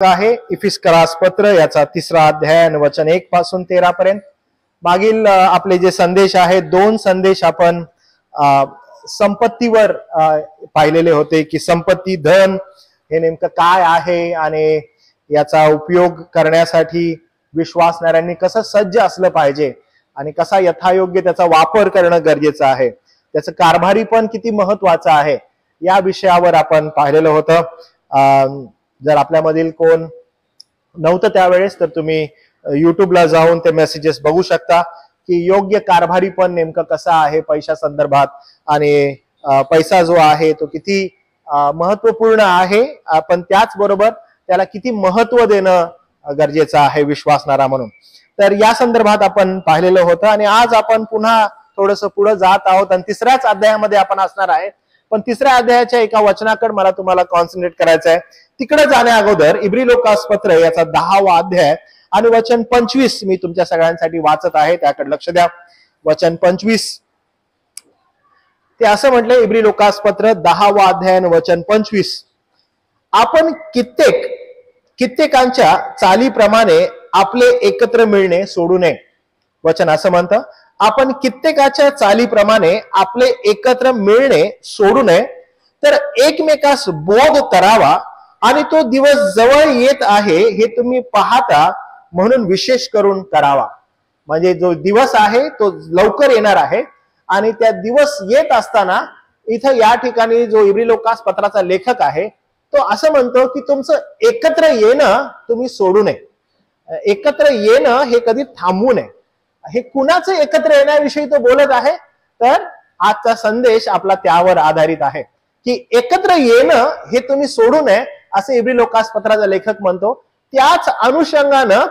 आहे इफिस्करास पत्र याचा 3रा अध्याय आणि वचन 1 पासून 13 पर्यंत। मागील आपले जे संदेश आहेत 2 संदेश आपण संपत्तीवर पाहिलेले होते की संपत्ती धन हे नेमकं काय आहे आणि याचा उपयोग करण्यासाठी विश्वासणाऱ्यांनी कसं सज्ज असलं पाहिजे आणि कसा यथायोग्य त्याचा वापर करणं गरजेचं आहे, त्याचं कारभारी पण किती महत्वाचं आहे या विषयावर आपण पाहिलेलं होतं। जर आपल्यामधील कोण नव्हतं त्यावेळेस तर तुम्ही युट्यूबला जाऊन ते मेसेजेस बघू शकता की योग्य कारभारी पण नेमकं कसा आहे पैशा संदर्भात आणि पैसा जो आहे तो किती महत्वपूर्ण आहे, पण त्याचबरोबर त्याला किती महत्व देणं गरजेचं आहे विश्वासणारा म्हणून। तर या संदर्भात आपण पाहिलेलं होतं आणि आज आपण पुन्हा थोडंसं पुढे जात आहोत आणि 3ऱ्याच अध्यायामध्ये आपण असणार आहे। पण 3ऱ्या अध्यायाच्या एका वचनाकडे मला तुम्हाला कॉन्सन्ट्रेट करायचं आहे। तिकडे जाण्या अगोदर इब्री लोकास पत्र याचा 10वा अध्याय आणि वचन 25 मी तुमच्या सगळ्यांसाठी वाचत आहे, त्याकडे लक्ष द्या। वचन 25 ते असं म्हटलंय, इब्री लोकास पत्र 10वा अध्याय आणि वचन 25, आपण कित्येकांच्या चालीप्रमाणे आपले एकत्र मिळणे सोडू नये। वचन असं म्हणतं, आपण कित्येकाच्या चालीप्रमाणे आपले एकत्र मिळणे सोडू नये, तर एकमेकास बोध करावा आणि तो दिवस जवळ येत आहे हे तुम्ही पाहता म्हणून विशेष करून करावा। म्हणजे जो दिवस आहे तो लवकर येणार आहे आणि त्या दिवस येत असताना इथं या ठिकाणी जो इब्री लोकास पत्राचा लेखक आहे तो असं म्हणतो की तुमचं एकत्र येणं तुम्ही सोडू नये। एकत्र येणं हे कधी थांबवू नये। हे कुणाचं एकत्र येण्याविषयी तो बोलत आहे, तर आजचा संदेश आपला त्यावर आधारित आहे की एकत्र येणं हे तुम्ही सोडू नये असे इब्री लोकास पत्राचा लेखक म्हणतो। त्याच अनुषंगानं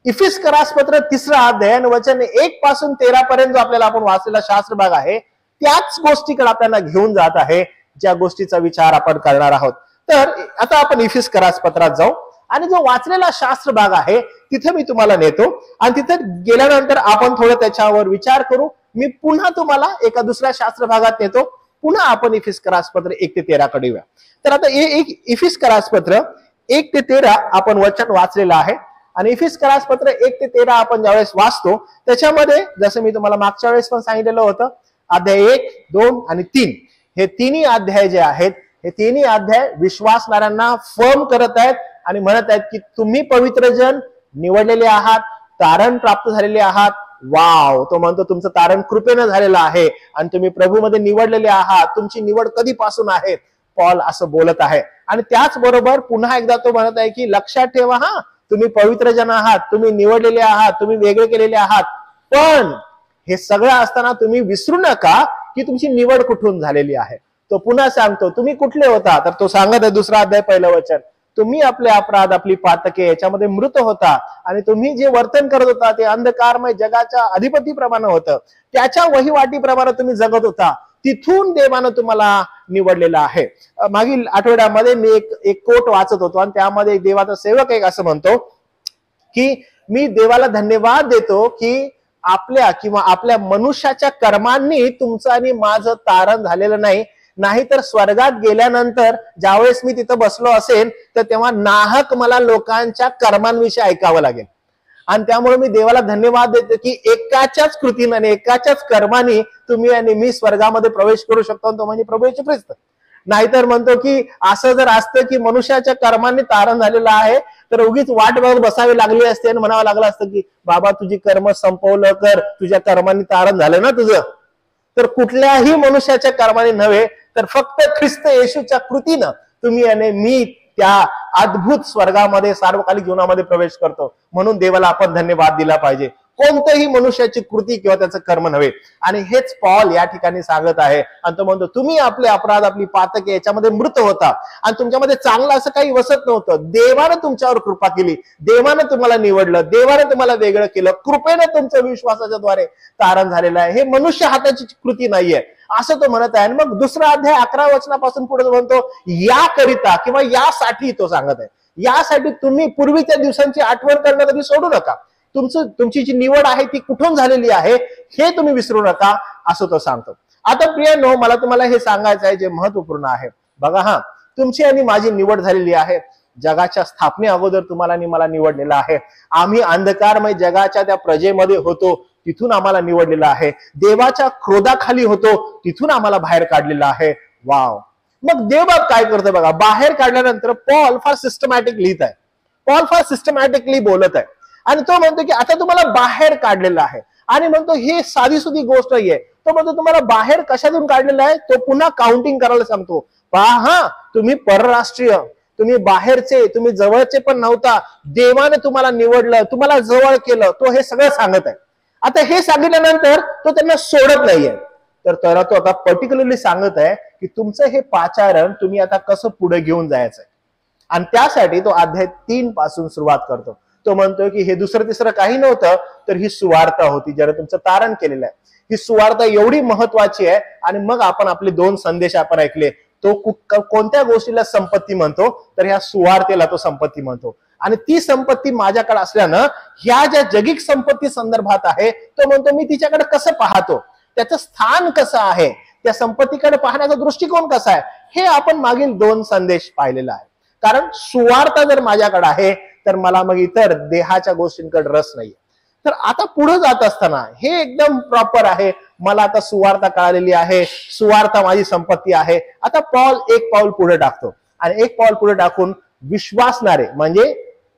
इफिस्करास पत्र 3रा अध्याय वचन 1 पासून 13 पर्यंत जो आपल्याला आपण वाचलेला शास्त्र भाग आहे त्याच गोष्टीकडे आपल्याला घेऊन जात आहे, ज्या गोष्टीचा विचार आपण करणार आहोत। तर आता आपण इफिस्करास पत्रात जाऊ आणि जो वाचलेला शास्त्र भाग आहे तिथे मी तुम्हाला नेतो आणि तिथे गेल्यानंतर आपण थोडं त्याच्यावर विचार करू। मी पुन्हा तुम्हाला एका दुसऱ्या शास्त्र भागात नेतो, पुन्हा आपण इफिस्करास पत्र 1 ते 13 कडे येऊया। तर आता इफिस्करास पत्र 1 ते 13 आपण वचन वाचलेलं आहे आणि इफिस्करास पत्र 1 ते 13 आपण ज्यावेळेस वाचतो त्याच्यामध्ये जसं मी तुम्हाला मागच्या वेळेस पण सांगितलेलं होतं, अध्याय 1, 2 आणि 3 हे तिन्ही अध्याय जे आहेत हे तिन्ही अध्याय विश्वासणाऱ्यांना फर्म करत आहेत आणि म्हणत आहेत की तुम्ही पवित्र जन निवडलेले आहात, तारण प्राप्त झालेले आहात। वाव, तो म्हणतो तुमचं तारण कृपेनं झालेलं आहे आणि तुम्ही प्रभूमध्ये निवडलेले आहात। तुमची निवड कधीपासून आहे, पॉल असं बोलत आहे। आणि त्याचबरोबर पुन्हा एकदा तो म्हणत आहे की लक्षात ठेवा, हा तुम्ही पवित्र जन आहात, तुम्ही निवडलेले आहात, तुम्ही वेगळे केलेले आहात, पण हे सगळं असताना तुम्ही विसरू नका की तुमची निवड कुठून झालेली आहे। तो पुन्हा सांगतो तुम्ही कुठले होता, तर तो सांगत आहे 2रा अध्याय 1 वचन, तुम्ही आपले अपराध आपली पातके याच्यामध्ये मृत होता आणि तुम्ही जे वर्तन करत होता ते अंधकारमय जगाच्या अधिपतीप्रमाणे होतं, त्याच्या वहिवाटीप्रमाणे तुम्ही जगत होता, तिथून देवानं तुम्हाला निवडलेलं आहे। मागील आठवड्यामध्ये मी एक कोट वाचत होतो आणि त्यामध्ये देवाचा सेवक एक असं म्हणतो की मी देवाला धन्यवाद देतो की आपल्या मनुष्याच्या कर्मांनी तुमचं आणि माझं तारण झालेलं नाही, नाहीतर स्वर्गात गेल्यानंतर ज्यावेळेस मी तिथं बसलो असेल तर तेव्हा नाहक मला लोकांच्या कर्मांविषयी ऐकावं लागेल। आणि त्यामुळे मी देवाला धन्यवाद देतो की एकाच्याच कृतीने आणि एकाच्याच कर्माने तुम्ही आणि मी स्वर्गामध्ये प्रवेश करू शकतो, तो म्हणजे प्रभू येशू ख्रिस्त। नाहीतर म्हणतो की असं जर असतं की मनुष्याच्या कर्मांनी तारण झालेलं आहे तर उगीच वाट बघत बसावी लागली असते आणि म्हणावं लागलं असतं की बाबा तुझी कर्म संपवलं कर, तुझ्या कर्मांनी तारण झालं ना तुझं। तर कुठल्याही मनुष्याच्या कर्माने नव्हे तर फक्त ख्रिस्त येशूच्या कृतीनं तुम्ही आणि मी त्या अद्भुत स्वर्गामध्ये सार्वकालिक जीवनामध्ये प्रवेश करतो। म्हणून देवाला आपण धन्यवाद दिला पाहिजे, कोणत्याही मनुष्याची कृती किंवा त्याचं कर्म नव्हे। आणि हेच पॉल या ठिकाणी सांगत आहे आणि तो म्हणतो तुम्ही आपले अपराध आपली पातके याच्यामध्ये मृत होता आणि तुमच्यामध्ये चांगलं असं काही वसत नव्हतं। देवानं तुमच्यावर कृपा केली, देवानं तुम्हाला निवडलं, देवानं तुम्हाला वेगळं केलं, कृपेनं तुमच्या विश्वासाच्या द्वारे तारण झालेलं आहे, हे मनुष्य हाताची कृती नाहीये असं तो म्हणत आहे। आणि मग 2रा अध्याय 11 वचनापासून पुढे म्हणतो याकरिता किंवा यासाठी तो सांगत आहे, यासाठी तुम्ही पूर्वीच्या दिवसांची आठवण करणं कधी सोडू नका। तुमची जी निवड आहे ती कुठून झालेली आहे हे तुम्ही विसरू नका असं तो सांगतो। आता प्रियांनो, मला तुम्हाला हे सांगायचं आहे जे महत्वपूर्ण आहे। बघा, तुमची आणि माझी निवड झालेली आहे। जगाच्या स्थापने अगोदर तुम्हाला आणि मला निवडलेलं आहे. आम्ही अंधकारमय जगाच्या त्या प्रजेमध्ये होतो, तिथून आम्हाला निवडलेलं आहे. देवाच्या क्रोधाखाली होतो, तिथून आम्हाला बाहेर काढलेलं आहे. वाव. मग देवबाप काय करतो बघा, बाहेर काढल्यानंतर पॉल फार सिस्टमॅटिक लिहित आहे, पॉल फार सिस्टमॅटिकली बोलत आहे आणि तो म्हणतो की आता तुम्हाला बाहेर काढलेलं आहे. आणि म्हणतो ही साधी सुधी गोष्ट नाहीये. तो म्हणतो तुम्हाला बाहेर कशातून काढलेलं आहे, तो पुन्हा काउंटिंग करायला सांगतो. पहा, तुम्ही परराष्ट्रीय, तुम्ही बाहेरचे, तुम्ही जवळचे पण नव्हता, देवाने तुम्हाला निवडलं, तुम्हाला जवळ केलं, तो हे सगळं सांगत आहे. आता हे सांगितल्यानंतर तो त्यांना सोडत नाहीये, तर तो आता पर्टिक्युलरली सांगत आहे की तुमचं हे पाचारण तुम्ही आता कसं पुढे घेऊन जायचंय. आणि त्यासाठी तो अध्याय 3 पासून सुरुवात करतो. तो म्हणतोय की हे दुसरं तिसरं काही नव्हतं, तर ही सुवार्ता होती, ज्याला तुमचं तारण केलेलं आहे. ही सुवार्ता एवढी महत्वाची आहे. आणि मग आपण आपले 2 संदेश आपण ऐकले. तो कोणत्या गोष्टीला संपत्ती म्हणतो, तर ह्या सुवार्तेला तो संपत्ती म्हणतो. आणि ती संपत्ती माझ्याकडे असल्यानं ह्या ज्या जगिक संपत्ती संदर्भात आहे, तो म्हणतो मी तिच्याकडे कसं पाहतो, त्याचं स्थान कसं आहे, त्या संपत्तीकडे पाहण्याचा दृष्टिकोन कसा आहे, हे आपण मागील 2 संदेश पाहिलेला आहे. कारण सुवार्ता जर माझ्याकडे आहे, तर मला मग इतर देहाच्या गोष्टींकडे रस नाहीये. तर आता पुढे जात असताना हे एकदम प्रॉपर आहे. मला आता सुवार्ता कळालेली आहे, सुवार्ता माझी संपत्ती आहे. आता पॉल एक पाऊल पुढे टाकतो आणि एक पाऊल पुढे टाकून विश्वासणारे म्हणजे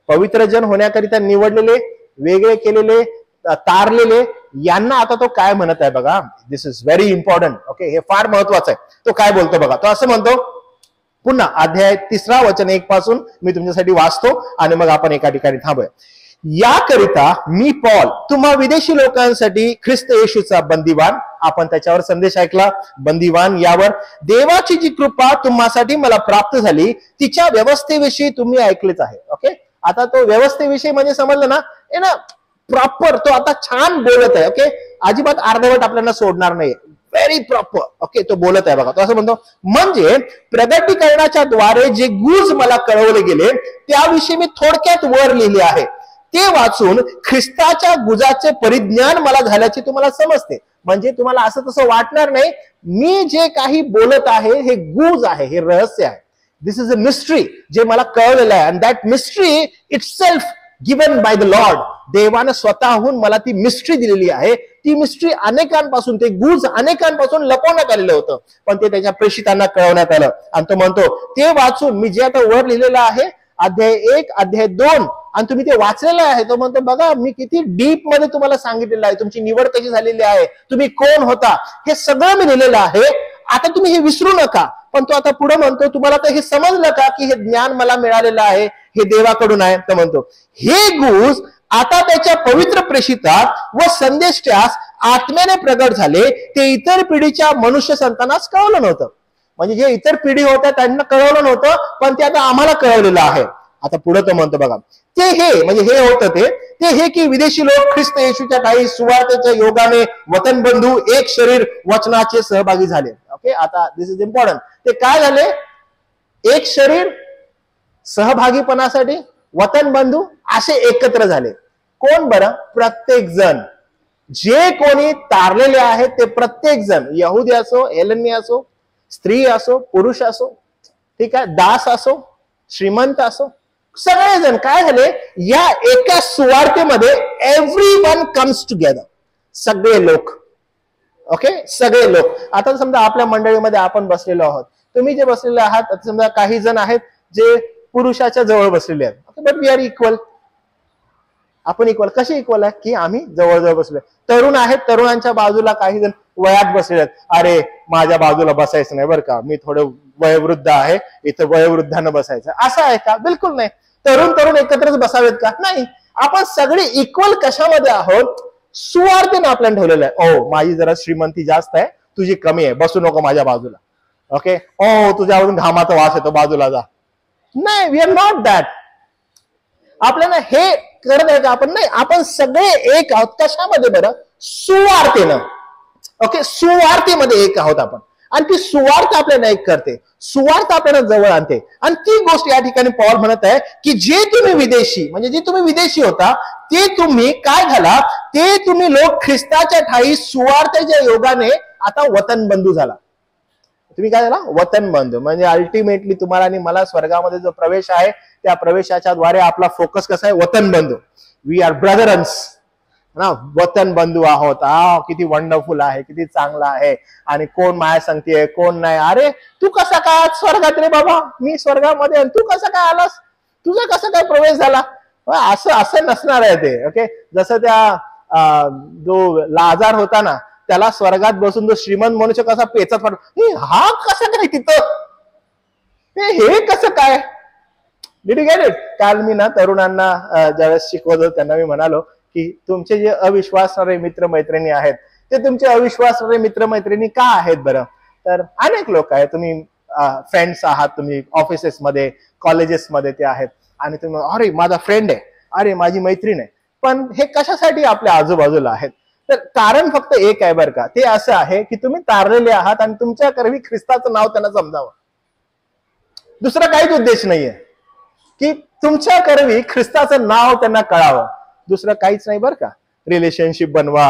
पवित्र जन होण्याकरिता निवडलेले, वेगळे केलेले, तारलेले, यांना आता तो काय म्हणत आहे बघा. दिस इज व्हेरी इम्पॉर्टंट. ओके, हे फार महत्वाचं आहे. तो काय बोलतो बघा. तो असं म्हणतो, पुन्हा अध्याय 3 वचन 1 पासून मी तुमच्यासाठी वाचतो आणि मग आपण एका ठिकाणी थांबूया. याकरिता मी पॉल तुम्हा विदेशी लोकांसाठी ख्रिस्त येशूचा बंदीवान, आपण त्याच्यावर संदेश ऐकला, बंदीवान यावर देवाची जी कृपा तुम्हासाठी मला प्राप्त झाली, तिच्या व्यवस्थेविषयी तुम्ही ऐकलेच आहे. ओके, आता तो व्यवस्थेविषयी म्हणजे समजलं ना, हे ना प्रॉपर तो आता छान बोलत आहे. ओके, अजिबात अर्धवट आपल्याला सोडणार नाही, व्हेरी प्रॉपर. ओके, तो बोलत आहे बघा. तो असं म्हणतो, म्हणजे प्रगटीकरणाच्या द्वारे जे गुज मला कळवले गेले त्याविषयी मी थोडक्यात वर लिहिले आहे. ते वाचून ख्रिस्ताच्या गुजाचे परिज्ञान मला झाल्याचे तुम्हाला समजते. म्हणजे तुम्हाला असं तसं वाटणार नाही, मी जे काही बोलत आहे हे गुज आहे, हे रहस्य आहे. दिस इज अ मिस्ट्री जे मला कळलेलं आहे. And that mystery itself given by the Lord. देवाने स्वतःहून मला ती मिस्ट्री दिलेली आहे. ती मिस्ट्री अनेकांपासून, ते गुज अनेकांपासून लपवण्यात आलेलं होतं, पण ते त्याच्या प्रेषितांना कळवण्यात आलं. आणि तो म्हणतो ते वाचून मी जे आता वर लिहिलेलं आहे, अध्याय 1, अध्याय 2, आणि तुम्ही ते वाचलेलं आहे. तो म्हणतो बघा मी किती डीप मध्ये तुम्हाला सांगितलेलं आहे, तुमची निवड कशी झालेली आहे, तुम्ही कोण होता, हे सगळं मी लिहिलेलं आहे. आता तुम्ही हे विसरू नका. पण तो आता पुढे म्हणतो, तुम्हाला तर हे समजलं का की हे ज्ञान मला मिळालेलं आहे, हे देवाकडून आहे. तो म्हणतो हे गुज आता त्याच्या पवित्र प्रेषितात व संदेष्ट्यास आत्म्याने प्रगट झाले, ते इतर पिढीच्या मनुष्य संतांनाच कळवलं नव्हतं. म्हणजे जे इतर पिढी होत्या त्यांना कळवलं नव्हतं, पण ते आता आम्हाला कळवलेलं आहे. आता पुढे तो म्हणतो बघा, ते हे म्हणजे हे होतं ते हे की विदेशी लोक ख्रिस्त येशूच्या काही सुवार्तेच्या योगाने वतनबंधू एक शरीर वचनाचे सहभागी झाले. ओके, आता दिस इज इम्पॉर्टंट. ते काय झाले, एक शरीर सहभागीपणासाठी वतनबंधू असे एकत्र झाले. कोण बरं? प्रत्येक जण, जे कोणी तारलेले आहेत ते प्रत्येक जण, यहुदी असो, हेलनी असो, स्त्री असो, पुरुष असो, ठीक आहे, दास असो, श्रीमंत असो, सगळेजण काय झाले या एका सुवार्तेमध्ये एव्हरीवन कम्स टुगेदर. सगळे लोक. ओके, सगळे लोक. आता समजा आपल्या मंडळीमध्ये आपण बसलेलो आहोत, तुम्ही जे बसलेले आहात, आता समजा काही जण आहेत जे पुरुषाच्या जवळ बसलेले आहेत, बट वी आर इक्वल. आपण इक्वल. कसे इक्वल आहे की आम्ही जवळजवळ बसलोय. तरुण आहेत, तरुणांच्या बाजूला काही जण वयात बसलेले आहेत. अरे माझ्या बाजूला बसायचं नाही बरं का, मी थोडं वयोवृद्ध आहे, इथं वयोवृद्धानं बसायचं, असं आहे का? बिलकुल नाही. तरुण एकत्रच बसावेत का? नाही. आपण सगळे इक्वल कशामध्ये आहोत? सुवार्तेने आपल्याला ठेवलेलं आहे. ओ माझी जरा श्रीमंती जास्त आहे, तुझी कमी आहे, बसू नको माझ्या बाजूला. ओके, ओ तुझ्यावरून घामाचा वास येतो, बाजूला जा. नाही, वी आर नॉट दॅट. आपल्याला हे करत आहे का आपण? नाही, आपण सगळे एक आहोत. कशामध्ये बरं? सुवार्तेनं. ओके, सुवार्तेमध्ये एक आहोत आपण. आणि ती सुवार्थ आपल्याला एक करते, सुवार्थ आपल्याला जवळ आणते. आणि ती गोष्ट या ठिकाणी पॉल म्हणत आहे की जे तुम्ही विदेशी, म्हणजे जे तुम्ही विदेशी होता, ते तुम्ही काय झाला, ते तुम्ही लोक ख्रिस्ताच्या ठाई सुवार्थेच्या योगाने आता वतनबंधू झाला. तुम्ही काय झाला, वतन बंधू. म्हणजे अल्टिमेटली तुम्हाला आणि मला स्वर्गामध्ये जो प्रवेश आहे त्या प्रवेशाच्या द्वारे आपला फोकस कसा आहे, वतन बंधू. वी आर ब्रदरन्स ना, वतन बंधू आहोत. किती वंडरफुल आहे, किती चांगला आहे. आणि कोण माया सांगतेय कोण नाही. अरे तू कसा काय स्वर्गात रे बाबा, मी स्वर्गामध्ये, तू कसा काय आलास, तुझा कसा काय प्रवेश झाला. असं नसणार आहे ते. ओके, जसं त्या जो लाजार होता ना, त्याला स्वर्गात बसून तो श्रीमंत मनुष्य कसा पेचत पडला, हा कसं काय तिथं, हे कसं काय. Did you get it. काल मी ना तरुणांना ज्यावेळेस शिकवतो त्यांना मी म्हणालो की तुमचे जे अविश्वासणारे मित्रमैत्रिणी आहेत ते तुमचे अविश्वासणारे मित्रमैत्रिणी का आहेत बरं. तर अनेक लोक आहेत, तुम्ही फ्रेंड्स आहात, तुम्ही ऑफिसेसमध्ये कॉलेजेसमध्ये ते आहेत, आणि तुम्ही अरे माझा फ्रेंड आहे, अरे माझी मैत्रीण आहे. पण हे कशासाठी आपल्या आजूबाजूला आहेत. तर कारण फक्त एक आहे बरं का, ते असं आहे की तुम्ही तारलेले आहात आणि तुमच्या करवी ख्रिस्ताचं नाव त्यांना समजावं. दुसरा काहीच उद्देश नाहीये की तुमच्या करवी ख्रिस्ताचं नाव त्यांना कळावं. दुसरं काहीच नाही बरं का. रिलेशनशिप बनवा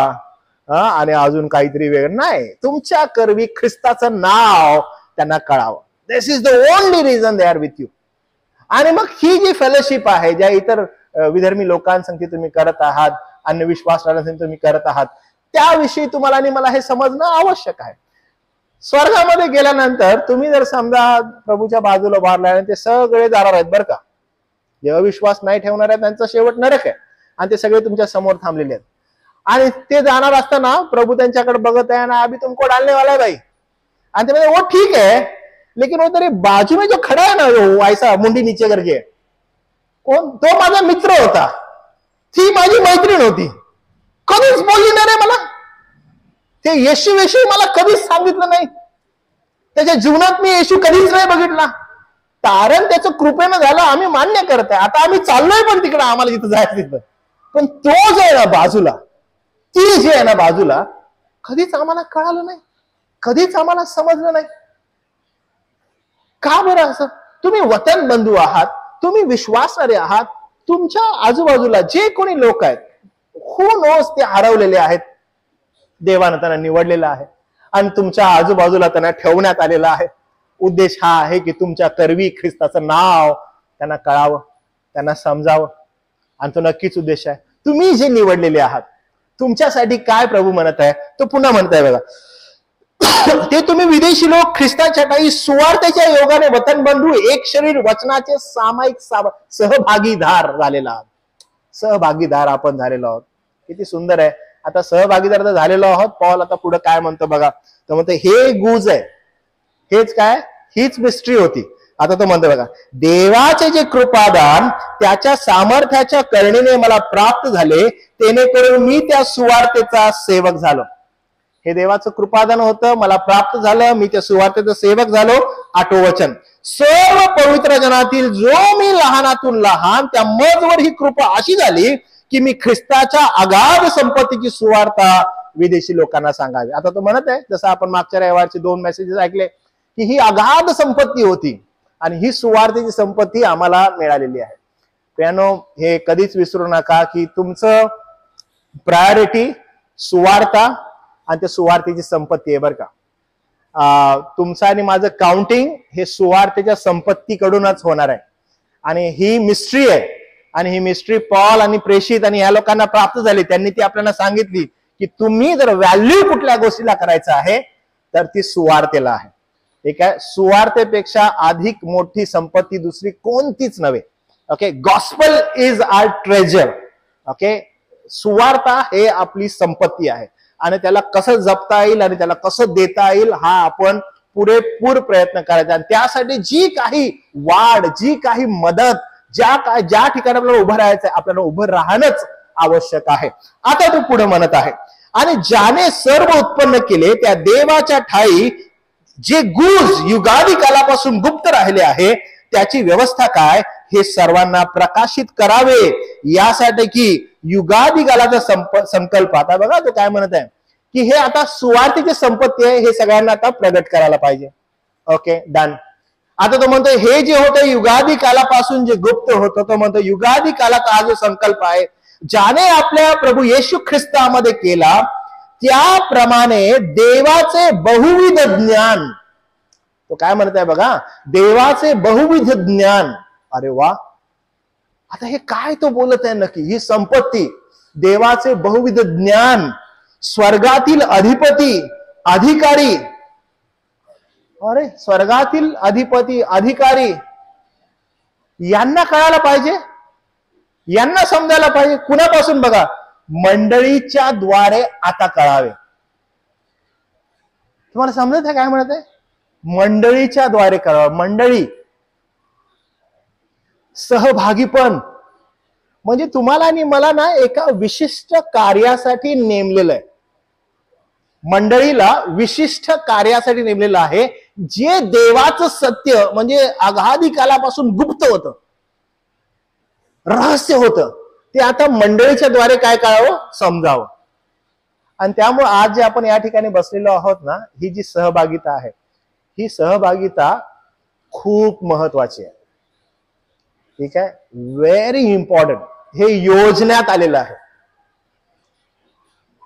आणि अजून काहीतरी वेगळं नाही. तुमच्या करवी ख्रिस्ताचं नाव त्यांना कळावं. This is the only reason they are with you. आणि मग ही जी फेलोशिप आहे, ज्या इतर विधर्मी लोकांसंगती तुम्ही करत आहात, अन्य विश्वासणाऱ्यांसंगती तुम्ही करत आहात, त्याविषयी तुम्हाला आणि मला हे समजणं आवश्यक आहे. स्वर्गामध्ये गेल्यानंतर तुम्ही जर समजा प्रभूच्या बाजूला उभारला, ते सगळे जाणार आहेत बरं का. जे अविश्वास नाही ठेवणार आहेत त्यांचा शेवट नरक आहे, आणि ते सगळे तुमच्या समोर थांबलेले आहेत. आणि ते जाणार असताना प्रभू त्यांच्याकडे बघत आहे ना, अभी तुमको डालने वाला है भाई. आणि ते म्हणजे वो ठीक है, लेकिन वो तेरे बाजू में जो खड़ा है ना, वो ऐसा मुंडी नीचे करके, कोण तो माझा मित्र होता, ती माझी मैत्रीण होती, कधीच बोलली नाही रे मला, ते येशू मला कधीच सांगितलं नाही, त्याच्या जीवनात मी येशू कधीच नाही बघितला. कारण त्याचं कृपेनं झालं, आम्ही मान्य करत आहे, आता आम्ही चाललोय पण तिकडे, आम्हाला जिथं जायचं तिथं. पण तो जो आहे ना बाजूला, ती जी आहे ना बाजूला, कधीच आम्हाला कळालं नाही, कधीच आम्हाला समजलं नाही. का बरं असं. तुम्ही वतन बंधू आहात, तुम्ही विश्वासारे आहात. तुमच्या आजूबाजूला जे कोणी लोक आहेत, हू नोस, ते हरवलेले आहेत, देवानं त्यांना निवडलेलं आहे आणि तुमच्या आजूबाजूला त्यांना ठेवण्यात आलेलं आहे. उद्देश हा आहे की तुमच्या करवी ख्रिस्ताचं नाव त्यांना कळावं, त्यांना समजावं. आणि तो नक्कीच उद्देश आहे. तुम्ही जे निवडलेले आहात, तुमच्यासाठी काय प्रभू म्हणत आहे, तो पुन्हा म्हणताय बघा, ते तुम्ही विदेशी लोक ख्रिस्ताच्या काही सुवार्तेच्या योगाने वतन बंधू एक शरीर वचनाचे सामायिक सहभागीदार झालेला आहात. सहभागीदार आपण झालेलो आहोत. किती सुंदर आहे. आता सहभागीदार तर झालेलो आहोत. पॉल आता पुढे काय म्हणतो बघा, तर म्हणतो हे गुज आहे, हेच काय, हीच मिस्ट्री होती. आता तो म्हणतो बघा, देवाचे जे कृपादान त्याच्या सामर्थ्याच्या करणीने मला प्राप्त झाले, तेणेकरून मी त्या सुवार्तेचा सेवक झालो. हे देवाचं कृपादान होतं, मला प्राप्त झालं, मी त्या सुवार्तेचा सेवक झालो. 8वं वचन, सर्व पवित्र जनातील जो मी लहानातून लहान, त्या मजवर ही कृपा अशी झाली की मी ख्रिस्ताच्या अगाध संपत्तीची सुवार्ता विदेशी लोकांना सांगावी. आता तो म्हणत आहे, जसं आपण मागच्या रविवारचे 2 मेसेजेस ऐकले, की ही अगाध संपत्ती होती आणि ही सुवार्थेची संपत्ती आम्हाला मिळालेली आहे. प्यानो, हे कधीच विसरू नका की तुमचं प्रायोरिटी सुवार्ता आणि त्या सुवार्थेची संपत्ती आहे बरं का. तुमचं आणि माझं काउंटिंग हे सुवार्थेच्या संपत्तीकडूनच होणार आहे. आणि ही मिस्ट्री आहे, आणि ही मिस्ट्री पॉल आणि प्रेषित आणि या लोकांना प्राप्त झाली. त्यांनी ती आपल्याला सांगितली की तुम्ही जर व्हॅल्यू कुठल्या गोष्टीला करायचं आहे तर ती सुवार्तेला आहे. ठीक आहे, सुवार्तेपेक्षा अधिक मोठी संपत्ती दुसरी कोणतीच नव्हे. Okay, gospel is our treasure. Okay, सुवार्ता हे आपली संपत्ती आहे आणि त्याला कसं जपता येईल आणि त्याला कसं देता येईल हा आपण पुरेपूर प्रयत्न करायचा. आणि त्यासाठी जी काही वाढ, जी काही मदत, ज्या ठिकाणी आपल्याला उभं राहायचंय, आपल्याला उभं राहणंच आवश्यक आहे. आता तो पुढे म्हणत आहे, आणि ज्याने सर्व उत्पन्न केले त्या देवाच्या ठाई जे गुज युगादी कालापासून गुप्त राहिले आहे त्याची व्यवस्था काय, हे सर्वांना प्रकाशित करावे, यासाठी की युगादी कालाचा संकल्प. आता बघा तो काय म्हणत आहे की हे आता सुवार्थीची संपत्ती आहे, हे सगळ्यांना आता प्रगट करायला पाहिजे. Okay, done. आता तो म्हणतो हे जे होतं युगादी कालापासून जे गुप्त होतं, तो म्हणतो युगादी कालाचा हा जो संकल्प आहे ज्याने आपल्या प्रभू येशू ख्रिस्तामध्ये केला, त्याप्रमाणे देवाचे बहुविध ज्ञान तो काय म्हणत आहे बघा, देवाचे बहुविध ज्ञान. अरे वा, आता हे काय तो बोलत आहे नक्की? ही संपत्ती, देवाचे बहुविध ज्ञान, स्वर्गातील अधिपती, अधिकारी. अरे स्वर्गातील अधिपती, अधिकारी यांना कळायला पाहिजे, यांना समजायला पाहिजे. कुणापासून? बघा, मंडळीच्या द्वारे आता कळावे. तुम्हाला समजत आहे काय म्हणत आहे? मंडळीच्या द्वारे कळावं. मंडळी, सहभागीपण म्हणजे तुम्हाला आणि मला ना एका विशिष्ट कार्यासाठी नेमलेलं आहे. मंडळीला विशिष्ट कार्यासाठी नेमलेलं आहे. जे देवाचं सत्य म्हणजे अगाधी कालापासून गुप्त होतं, रहस्य होतं, ते आता मंडळीच्या द्वारे काय कळावं, समजावं. आणि त्यामुळे आज जे आपण या ठिकाणी बसलेलो आहोत ना, ही जी सहभागिता आहे, ही सहभागिता खूप महत्वाची आहे. ठीक आहे, व्हेरी इम्पॉर्टंट. हे योजण्यात आलेलं आहे.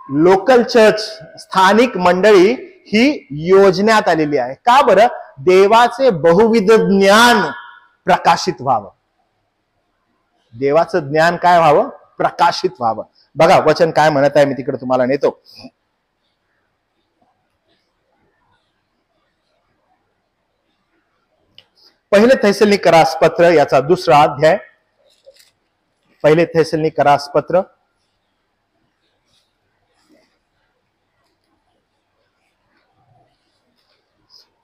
लोकल चर्च, स्थानिक मंडळी ही योजण्यात आलेली आहे. का बरं? देवाचे बहुविध ज्ञान प्रकाशित व्हावं. देवाचं ज्ञान काय व्हावं? प्रकाशित व्हावं. बघा वचन काय म्हणत आहे, मी तिकडे तुम्हाला नेतो. पहिले थेसलोनिकरास पत्र याचा 2रा अध्याय. पहिले थेसलोनिकरास पत्र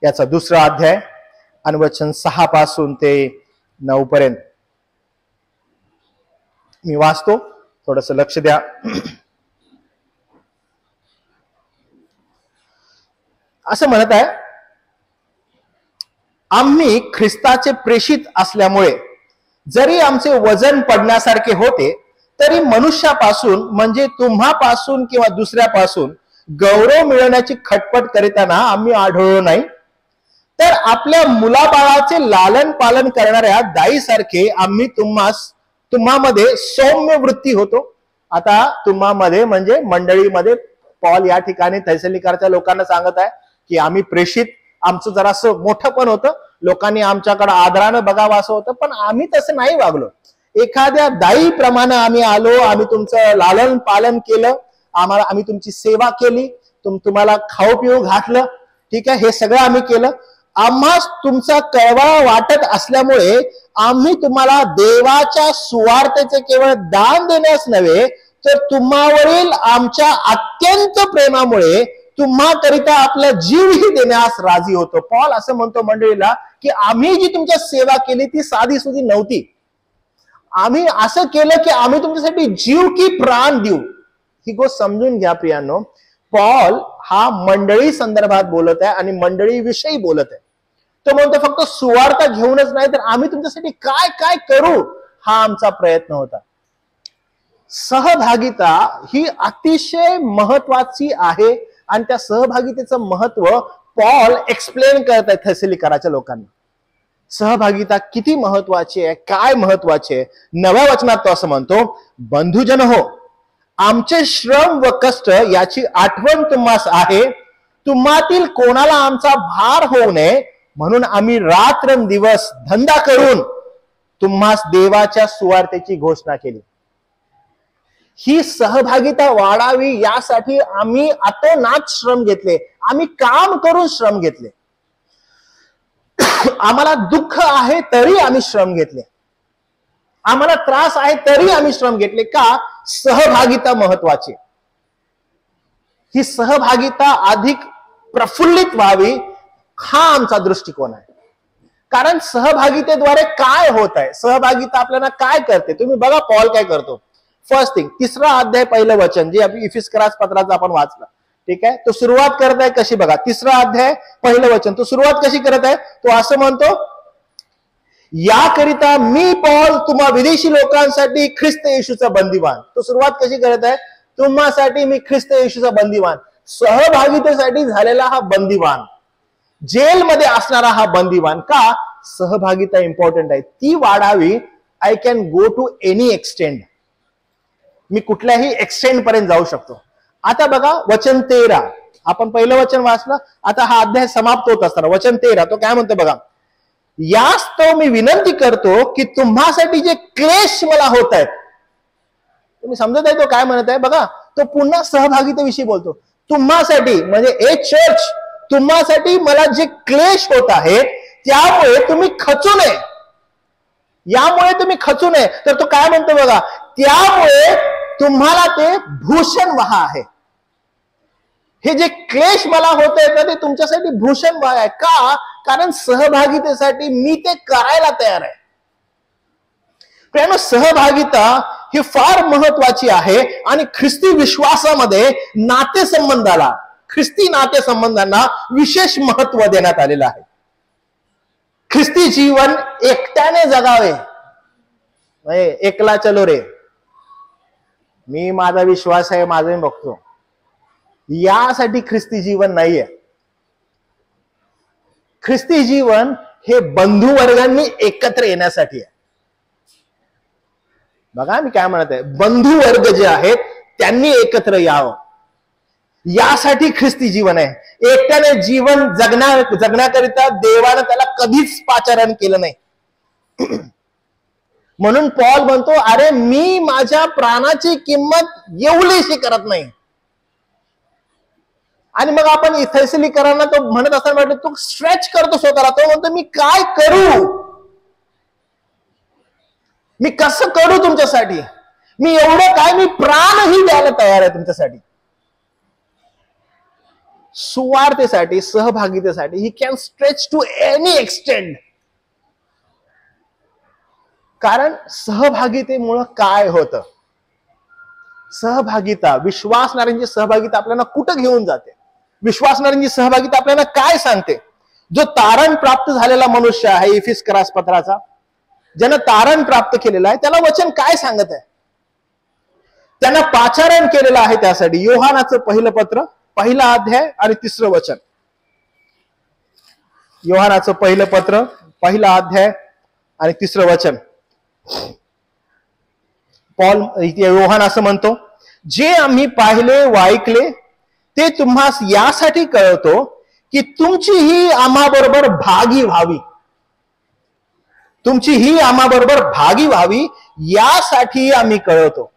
याचा 2रा अध्याय आणि वचन 6 पासून ते 9 पर्यंत मी वाचतो. थोडस लक्ष द्या. असं म्हणत आहे, आम्ही ख्रिस्ताचे प्रेषित असल्यामुळे जरी आमचे वजन पडण्यासारखे होते, तरी मनुष्यापासून म्हणजे तुम्हापासून किंवा दुसऱ्यापासून गौरव मिळवण्याची खटपट करीताना आम्ही आढळलो नाही. तर आपल्या मुलाबाळाचे लालन पालन करणाऱ्या दाईसारखे आम्ही तुम्हामध्ये सौम्य वृत्ती होतो. आता तुम्हामध्ये म्हणजे मंडळीमध्ये पॉल या ठिकाणी थेसलोनिकच्या लोकांना सांगत आहे की आम्ही प्रेषित, आमचं जरासं मोठं पण होतं, लोकांनी आमच्याकडे आदरानं बघावं असं होतं, पण आम्ही तसं नाही वागलो. एखाद्या दाई प्रमाणे आम्ही आलो, आम्ही तुमचं लालन पालन केलं, आम्ही तुमची सेवा केली, तुम्हाला खाऊ पिऊ घातलं. ठीक आहे, हे सगळं आम्ही केलं. आम्हा तुमचा कळवळा वाटत असल्यामुळे आम्ही तुम्हाला देवाच्या सुवार्तेचे केवळ दान देण्यास नव्हे, तर तुम्हावरील आमच्या अत्यंत प्रेमामुळे तुम्हाकरिता आपला जीवही देण्यास राजी होतो. पॉल असं म्हणतो मंडळीला की आम्ही जी तुमच्या सेवा केली ती साधी सुधी नव्हती. आम्ही असं केलं की आम्ही तुमच्यासाठी जीव की प्राण देऊ. ही गोष्ट समजून घ्या प्रियांनो. पॉल हा मंडळी संदर्भात बोलत आहे आणि मंडळी विषयी बोलत आहे. तो म्हणतो फक्त सुवार्ता घेऊनच नाही, तर आम्ही तुमच्यासाठी काय काय करू हा आमचा प्रयत्न होता. सहभागिता ही अतिशय महत्वाची आहे आणि त्या सहभागितेचं महत्व पॉल एक्सप्लेन करत आहे थेसलोनिकच्या लोकांना. सहभागिता किती महत्वाची आहे, काय महत्वाचे आहे. 9व्या वचनात तो असं म्हणतो, बंधुजन हो, आमचे श्रम व कष्ट याची आठवण तुम्हास आहे. तुम्हातील कोणाला आमचा भार होऊ नये म्हणून आम्ही रात्रंदिवस धंदा करून तुम्हास देवाच्या सुवार्तेची घोषणा केली. ही सहभागिता वाढावी यासाठी आम्ही अतोनात श्रम घेतले, आम्ही काम करून श्रम घेतले. आम्हाला दुःख आहे तरी आम्ही श्रम घेतले, आम्हाला त्रास आहे तरी आम्ही श्रम घेतले. का? सहभागिता महत्वाची. ही सहभागिता अधिक प्रफुल्लित व्हावी हा आमचा दृष्टिकोन आहे. कारण सहभागितेद्वारे काय होत आहे, सहभागिता आपल्याला काय करते. तुम्ही बघा पॉल काय करतो. फर्स्ट थिंग, 3रा अध्याय 1लं वचन जे इफिसकरास पत्राचं आपण वाचलं. ठीक आहे, तो सुरुवात करत आहे कशी बघा. 3रा अध्याय 1लं वचन तो सुरुवात कशी करत आहे. तो असं म्हणतो, याकरिता मी पॉल तुम्हा विदेशी लोकांसाठी ख्रिस्त येशूचा बंदीवान. तो सुरुवात कशी करत आहे, तुम्हासाठी मी ख्रिस्त येशूचा बंदीवान. सहभागितेसाठी झालेला हा बंदीवान, जेलमध्ये असणारा हा बंदीवान. का? सहभागिता इम्पॉर्टंट आहे, ती वाढावी. I can go to any extend, मी कुठल्याही एक्सटेंड पर्यंत जाऊ शकतो. आता बघा वचन 13, आपण पहिलं वचन वाचलं, आता हा अध्याय समाप्त होत असताना वचन 13 तो काय म्हणतो बघा, यास्तव मी विनंती करतो की तुम्हासाठी जे क्लेश मला होत आहेत, तुम्ही समजत आहे तो काय म्हणत आहे बघा, तो पुन्हा सहभागितेविषयी बोलतो. तुम्हासाठी म्हणजे एक चर्च, तुम्हासाठी मला जे क्लेश होत आहेत त्यामुळे तुम्ही खचू नये, यामुळे तुम्ही खचू नये. तर तो काय म्हणतो बघा, त्यामुळे तुम्हाला ते भूषण व्हा आहे. हे जे क्लेश मला होत आहेत ना ते तुमच्यासाठी भूषण व्हा आहे. का? कारण सहभागितेसाठी मी ते करायला तयार आहे. प्रियानो, सहभागिता ही फार महत्वाची आहे आणि ख्रिस्ती विश्वासामध्ये नातेसंबंधाला, ख्रिस्ती नातेसंबंधांना विशेष महत्व देण्यात आलेलं आहे. ख्रिस्ती जीवन एकट्याने जगावे, एकला चलो रे, मी माझा विश्वास आहे, माझं मी बघतो, यासाठी ख्रिस्ती जीवन नाहीये. ख्रिस्ती जीवन हे बंधू वर्गांनी एकत्र येण्यासाठी आहे. बघा मी काय म्हणत आहे, बंधू वर्ग जे आहेत त्यांनी एकत्र यावं, यासाठी ख्रिस्ती जीवन आहे. एकट्याने जीवन जगण्याकरिता देवानं त्याला कधीच पाचारण केलं नाही. म्हणून पॉल म्हणतो, अरे मी माझ्या प्राणाची किंमत एवढीशी करत नाही. आणि मग आपण इथेसलीकरांना तो म्हणत असताना म्हटलं, तो स्ट्रेच करतो स्वतःला, तो म्हणतो मी काय करू, मी कसं करू तुमच्यासाठी, मी एवढं काय, मी प्राणही द्यायला तयार आहे तुमच्यासाठी, सुवार्तेसाठी, सहभागितेसाठी. He can stretch to any extend. कारण सहभागितेमुळं काय होतं, सहभागिता, विश्वासणाऱ्यांची सहभागिता आपल्याला कुठं घेऊन जाते, विश्वासणाऱ्यांची सहभागिता आपल्याला काय सांगते. जो तारण प्राप्त झालेला मनुष्य आहे इफिस्करास पत्राचा, ज्यानं तारण प्राप्त केलेलं आहे, त्याला वचन काय सांगत आहे, त्यानं पाचारण केलेलं आहे त्यासाठी. योहानाचं पहिलं पत्र, पहिला अध्याय आणि 3रं वचन. योहानाचं पहिलं पत्र, पहिला अध्याय आणि 3रं वचन. पॉल योहान असं म्हणतो, जे आम्ही पाहिले व ऐकले ते तुम्हास यासाठी कळवतो की तुमची ही आम्हाबरोबर भागी व्हावी, तुमची ही आम्हाबरोबर भागी व्हावी, यासाठी आम्ही कळवतो.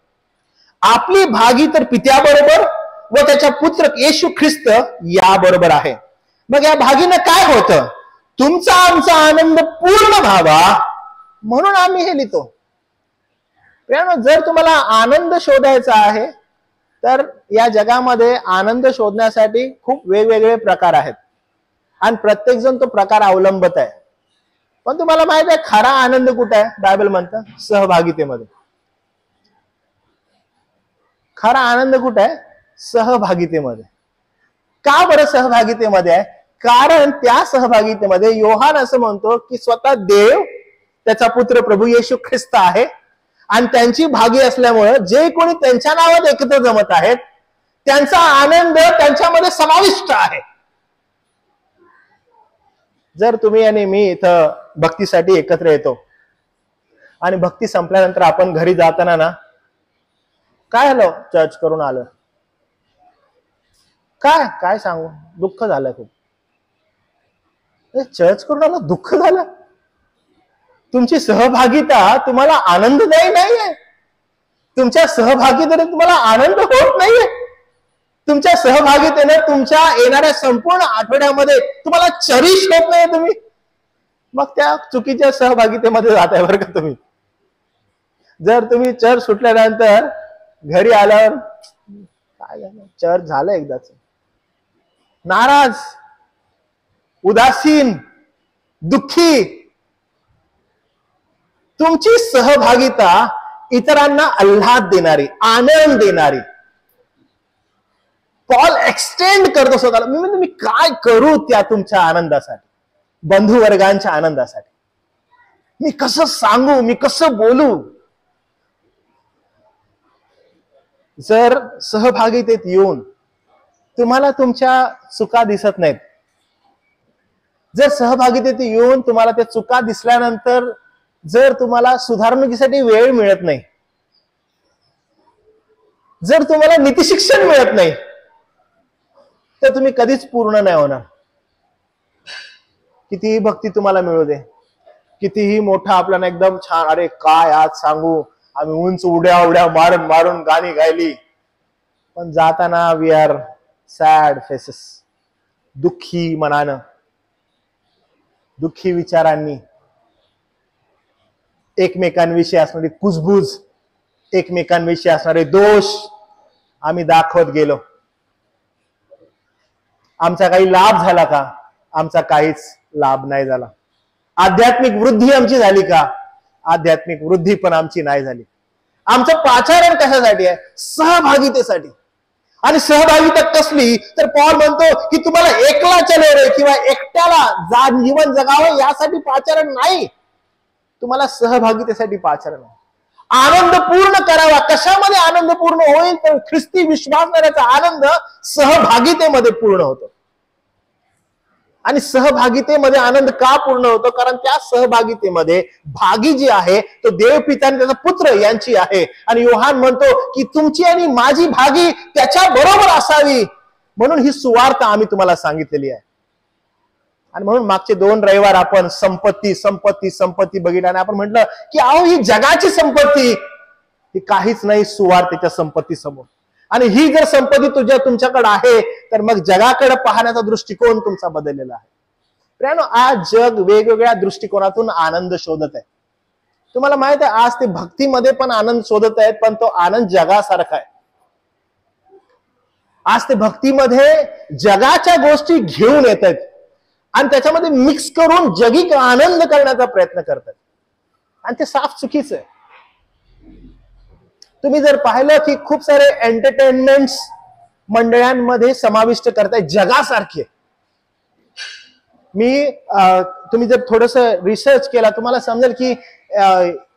आपली भागी तर पित्याबरोबर व त्याच्या पुत्र येशू ख्रिस्त याबरोबर आहे. मग या भागीनं काय होतं, तुमचा आमचा आनंद पूर्ण व्हावा म्हणून आम्ही हे लिहितो. जर तुम्हाला आनंद शोधायचा आहे तर या जगामध्ये आनंद शोधण्यासाठी खूप वेगवेगळे प्रकार आहेत आणि प्रत्येक जण तो प्रकार अवलंबत आहे. पण तुम्हाला माहित आहे खरा आनंद कुठे आहे? बायबल म्हणतं सहभागितेमध्ये. खरा आनंद कुठे आहे? सहभागितेमध्ये. का बरं सहभागितेमध्ये आहे? कारण त्या सहभागितेमध्ये योहान असं म्हणतो की स्वतः देव, त्याचा पुत्र प्रभू येशू ख्रिस्त आहे आणि त्यांची भागी असल्यामुळे जे कोणी त्यांच्या नावात एकत्र जमत आहेत त्यांचा आनंद त्यांच्यामध्ये समाविष्ट आहे. जर तुम्ही आणि मी इथं भक्तीसाठी एकत्र येतो आणि भक्ती संपल्यानंतर आपण घरी जाताना ना, काय हॅलो चर्च करून आलं, काय काय सांगू, दुःख झालं खूप. चर्च करून आलं, दुःख झालं. तुमची सहभागिता तुम्हाला आनंददायी नाहीये. तुमच्या सहभागितेने तुम्हाला आनंद होत नाहीये. तुमच्या सहभागितेने तुमच्या येणाऱ्या संपूर्ण आठवड्यामध्ये तुम्हाला चरिश होत नाही. तुम्ही मग त्या चुकीच्या सहभागितेमध्ये जाताय बरं का तुम्ही. जर तुम्ही चर्च सुटल्यानंतर घरी आल्यावर काय झालं, चर्च झालं एकदाच, नाराज, उदासीन, दुःखी, तुमची सहभागिता इतरांना आल्हाद देणारी, आनंद देणारी. पॉल एक्सटेंड करतो स्वतःला. मी म्हणतो मी काय करू त्या तुमच्या आनंदासाठी, बंधू वर्गांच्या आनंदासाठी. मी कसं सांगू, मी कसं बोलू. जर सहभागितेत येऊन तुम्हाला तुमच्या चुका दिसत नाहीत, जर सहभागितेत येऊन तुम्हाला त्या चुका दिसल्यानंतर जर तुम्हाला सुधारणुकीसाठी वेळ मिळत नाही, जर तुम्हाला नीतिशिक्षण मिळत नाही, तर तुम्ही कधीच पूर्ण नाही होणार. कितीही भक्ती तुम्हाला मिळू दे, कितीही मोठा आपल्याला एकदम छान, अरे काय आज सांगू, आम्ही उंच उड्या उड्या मारून मारून गाणी गायली, पण जाताना वी आर सॅड फेसेस, दुःखी मनानं, दुःखी विचारांनी, एकमेकांविषयी असणारी कुजबूज, एकमेकांविषयी असणारे दोष आम्ही दाखवत गेलो. आमचा काही लाभ झाला का? आमचा काहीच लाभ नाही झाला. आध्यात्मिक वृद्धी आमची झाली का? आध्यात्मिक वृद्धी पण आमची नाही झाली. आमचं पाचारण कशासाठी आहे? सहभागितेसाठी. आणि सहभागिता कसली? तर पॉल म्हणतो की तुम्हाला एकला चलो रे, किंवा एकट्याला जीवन जगावं यासाठी पाचारण नाही, तुम्हाला सहभागितेसाठी पाचारण आहे. आनंद पूर्ण करावा. कशामध्ये आनंद पूर्ण होईल? तर ख्रिस्ती विश्वासणाऱ्याचा आनंद सहभागितेमध्ये पूर्ण होतो. आणि सहभागितेमध्ये आनंद का पूर्ण होतो? कारण त्या सहभागितेमध्ये भागी जी आहे तो देवपिता आणि त्याचा पुत्र यांची आहे. आणि योहान म्हणतो की तुमची आणि माझी भागी त्याच्या बरोबर असावी, म्हणून ही सुवार्थ आम्ही तुम्हाला सांगितलेली आहे. आणि म्हणून मागचे 2 रविवार आपण संपत्ती संपत्ती संपत्ती बघितलं, आणि आपण म्हटलं की अहो ही जगाची संपत्ती ही काहीच नाही सुवार्थेच्या संपत्ती समोर. आणि ही जर संपत्ती तुमच्याकडे आहे तर मग जगाकडे पाहण्याचा दृष्टिकोन तुमचा बदललेला आहे. प्रियानो, आज जग वेगवेगळ्या दृष्टिकोनातून आनंद शोधत आहे. तुम्हाला माहित आहे, आज ते भक्तीमध्ये पण आनंद शोधत आहेत, पण तो आनंद जगासारखा आहे. आज ते भक्तीमध्ये जगाच्या गोष्टी घेऊन येत आहेत आणि त्याच्यामध्ये मिक्स करून जगिक आनंद करण्याचा प्रयत्न करतात, आणि ते साफ चुकीचं आहे. तुम्ही जर पाहिलं की खूप सारे एंटरटेनमेंट्स मंडळांमध्ये समाविष्ट करताय जगासारखे. तुम्ही जर थोडस रिसर्च केला तुम्हाला समजेल की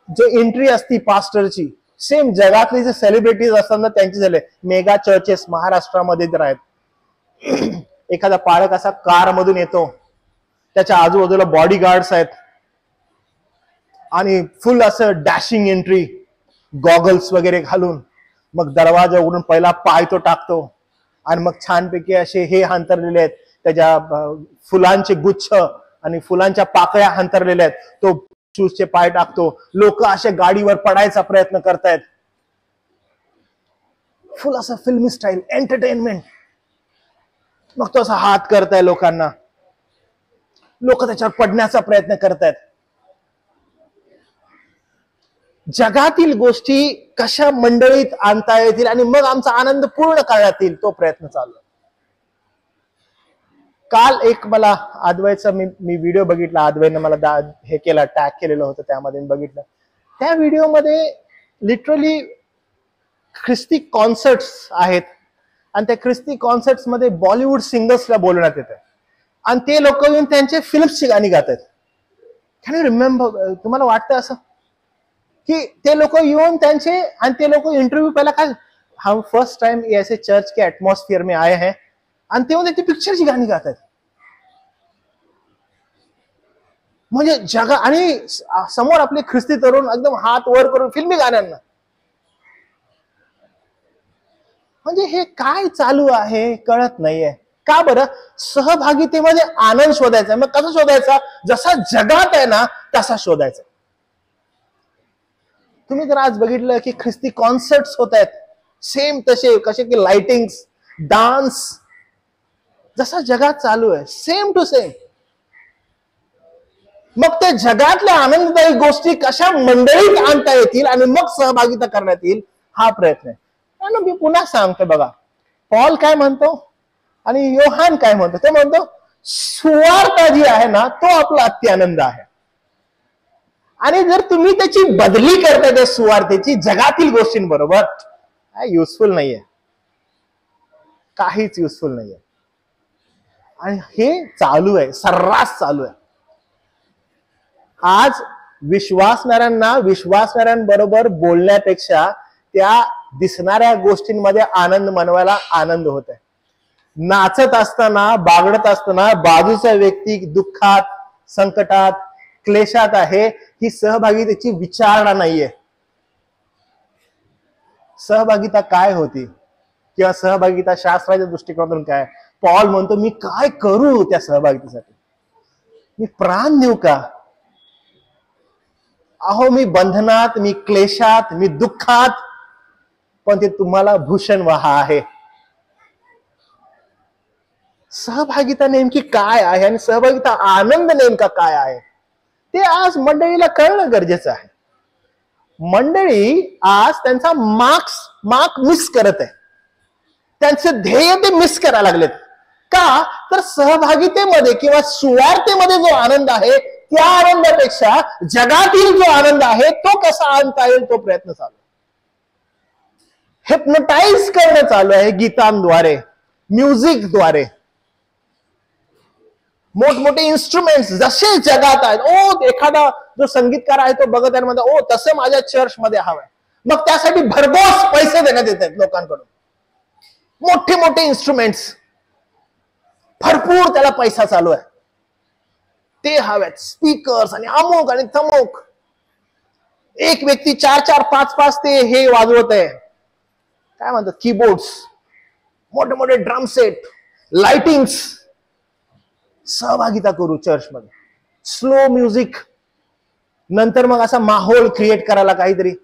जो एंट्री असती पास्टरची, सेम जगातले जे सेलिब्रिटीज असतात ना त्यांची झाले. मेगा चर्चेस महाराष्ट्रामध्ये तर आहेत. एखादा पालक असा कार मधून येतो, त्याच्या आजूबाजूला बॉडीगार्ड्स आहेत, आणि फुल असं डॅशिंग एंट्री, गॉगल्स वगैरे घालून, मग दरवाजा उघडून पहिला पाय तो टाकतो, आणि मग छानपैकी असे हे अंतरलेले आहेत, त्याच्या फुलांचे गुच्छ आणि फुलांच्या पाकळ्या अंतरलेल्या आहेत, तो शूजचे पाय टाकतो. लोक असे गाडीवर पडायचा प्रयत्न करतायत. फुल असं फिल्मी स्टाईल एंटरटेनमेंट. मग तो असा हात करताय लोकांना, लोक त्याच्यावर पडण्याचा प्रयत्न करतायत. जगातील गोष्टी कशा मंडळीत आणता येतील आणि मग आमचा आनंद पूर्ण करण्यात येईल, तो प्रयत्न चालू आहे. काल एक मला आदवयचा मी व्हिडिओ बघितला. आदवयनं मला हे केला, टॅग केलेलं होतं, त्यामध्ये बघितलं. त्या व्हिडिओमध्ये लिटरली ख्रिस्ती कॉन्सर्ट्स आहेत, आणि त्या ख्रिस्ती कॉन्सर्ट्स मध्ये बॉलिवूड सिंगर्सला बोलवण्यात येतं, आणि ते लोक येऊन त्यांचे फिल्म्सची गाणी गातात. Can you remember? तुम्हाला वाटतं असं कि ते लोक येऊन त्यांचे, आणि ते लोक इंटरव्यू पहिला काय, हम फर्स्ट टाइम ऐसे चर्च के एटमॉस्फियर में आए हैं, आणि ते त्यांची पिक्चरची गाणी गातात. म्हणजे जगा, आणि समोर आपले ख्रिस्ती तरुण एकदम हात वर करून फिल्मी गाण्यांना. म्हणजे हे काय चालू आहे कळत नाहीये. का बरं? सहभागितेमध्ये आनंद शोधायचा. मग कसा शोधायचा? जसा जगात आहे ना तसा शोधायचा. तुम्ही जर आज बघितलं की ख्रिस्ती कॉन्सर्ट्स होत आहेत, सेम तसे कसे की लाइटिंग्स, डान्स, जसा जगात चालू आहे सेम टू सेम. मग त्या जगातल्या आनंददायी गोष्टी कशा मंडळीत आणता येतील आणि मग सहभागिता करण्यात येईल, हा प्रयत्न आहे. मी पुन्हा सांगतो बघा, पॉल काय म्हणतो आणि योहान काय म्हणतो. ते म्हणतो सुवार्ता जी आहे ना तो आपला अत्यानंद आहे. आणि जर तुम्ही त्याची बदली करताय त्या सुवार्थेची जगातील गोष्टींबरोबर, युजफुल नाहीये, काहीच युजफुल नाहीये. आणि हे चालू आहे, सर्रास चालू आहे. आज विश्वासणाऱ्यांबरोबर बोलण्यापेक्षा त्या दिसणाऱ्या गोष्टींमध्ये आनंद मनवायला आनंद होत आहे. नाचत असताना, बागडत असताना बाजूचा व्यक्ती दुःखात, संकटात, क्लेशात आहे, ही सहभागितेची विचारणा नाहीये. सहभागिता काय होती, किंवा सहभागिता शास्त्राच्या दृष्टिकोनातून काय? पॉल म्हणतो मी काय करू त्या सहभागितेसाठी, मी प्राण देऊ का? अहो मी बंधनात, मी क्लेशात, मी दुःखात, पण ते तुम्हाला भूषण वहा आहे. सहभागिता नेमकी काय आहे आणि सहभागिता आनंद नेमका काय आहे ते आज मंडळीला कळणं गरजेचं आहे. मंडळी आज त्यांचा मार्क मिस करत आहे, त्यांचे ध्येय ते मिस करायला लागलेत. का तर सहभागितेमध्ये किंवा सुवार्तेमध्ये जो आनंद आहे त्या आनंदापेक्षा जगातील जो आनंद आहे तो कसा आणता येईल तो प्रयत्न चालू आहे. हिप्नोटाइज करणं चालू आहे गीतांद्वारे, म्युझिकद्वारे. मोठमोठे इन्स्ट्रुमेंट्स जसे जगात आहेत, ओ एखादा जो संगीतकार आहे तो बघत आहे म्हणतो ओ तसं माझ्या चर्च मध्ये हवंय, मग त्यासाठी भरघोस पैसे देण्यात येत आहेत लोकांकडून. मोठे मोठे इन्स्ट्रुमेंट्स, भरपूर त्याला पैसा चालू आहे, ते हवेत, स्पीकर्स आणि अमुक आणि तमुक. एक व्यक्ती 4-4-5-5 ते हे वाजवत आहे, काय म्हणतात, कीबोर्ड्स, मोठे मोठे ड्रम सेट, लाइटिंग्स. सहभागिता करू चर्चमध्ये, स्लो म्युझिक, नंतर मग असा माहोल क्रिएट करायला, काहीतरी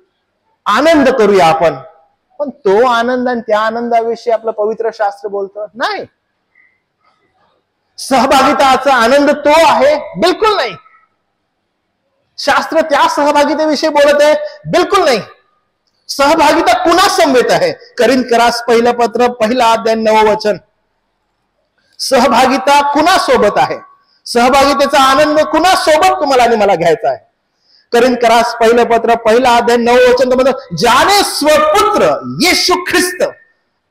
आनंद करूया आपण. पण तो आनंद आणि त्या आनंदाविषयी आपलं पवित्र शास्त्र बोलतं नाही. सहभागिताचा आनंद तो आहे बिलकुल नाही. शास्त्र त्या सहभागितेविषयी बोलत आहे बिलकुल नाही. सहभागिता कुणा समवेत आहे? करिंथकरास पहिलं पत्र 1 अध्याय 9 वचन. सहभागिता कुणा सोबत आहे? सहभागितेचा आनंद कुणा सोबत तुम्हाला आणि मला घ्यायचा आहे? करिंथकरास पहिलं पत्र 1 अध्याय 9 वचन तो म्हणतो, ज्याने स्वपुत्र येशू ख्रिस्त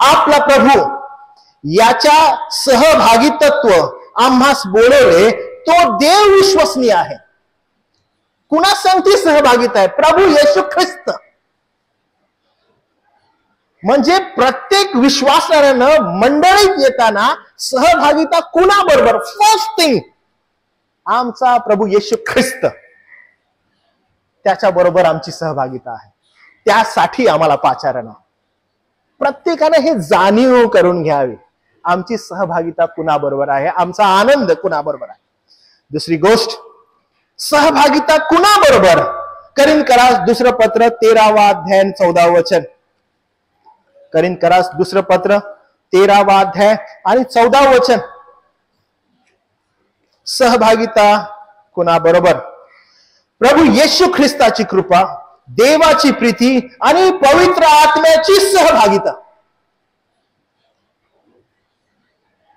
आपला प्रभू याच्या सहभागित्व आम्हास बोलवले तो देव विश्वसनीय आहे. कुणा संगती सहभागिता आहे? प्रभू येशू ख्रिस्त. म्हणजे प्रत्येक विश्वासणाऱ्यानं मंडळीत येताना सहभागिता कुणा बरोबर? फर्स्ट थिंग आमचा प्रभू येशू ख्रिस्त, त्याच्या बरोबर आमची सहभागिता आहे. त्यासाठी आम्हाला पाचारण. प्रत्येकाने हे जाणीव करून घ्यावी, आमची सहभागिता कुणाबरोबर आहे, आमचा आनंद कुणाबरोबर आहे. दुसरी गोष्ट, सहभागिता कुणाबरोबर? करिंथकरास दुसरं पत्र 13 अध्याय 14 वचन. करिंथकरास दुसरं पत्र 13 अध्याय आणि 14 वचन. सहभागिता कुणाबरोबर? प्रभू येशू ख्रिस्ताची कृपा, देवाची प्रीती आणि पवित्र आत्म्याची सहभागिता.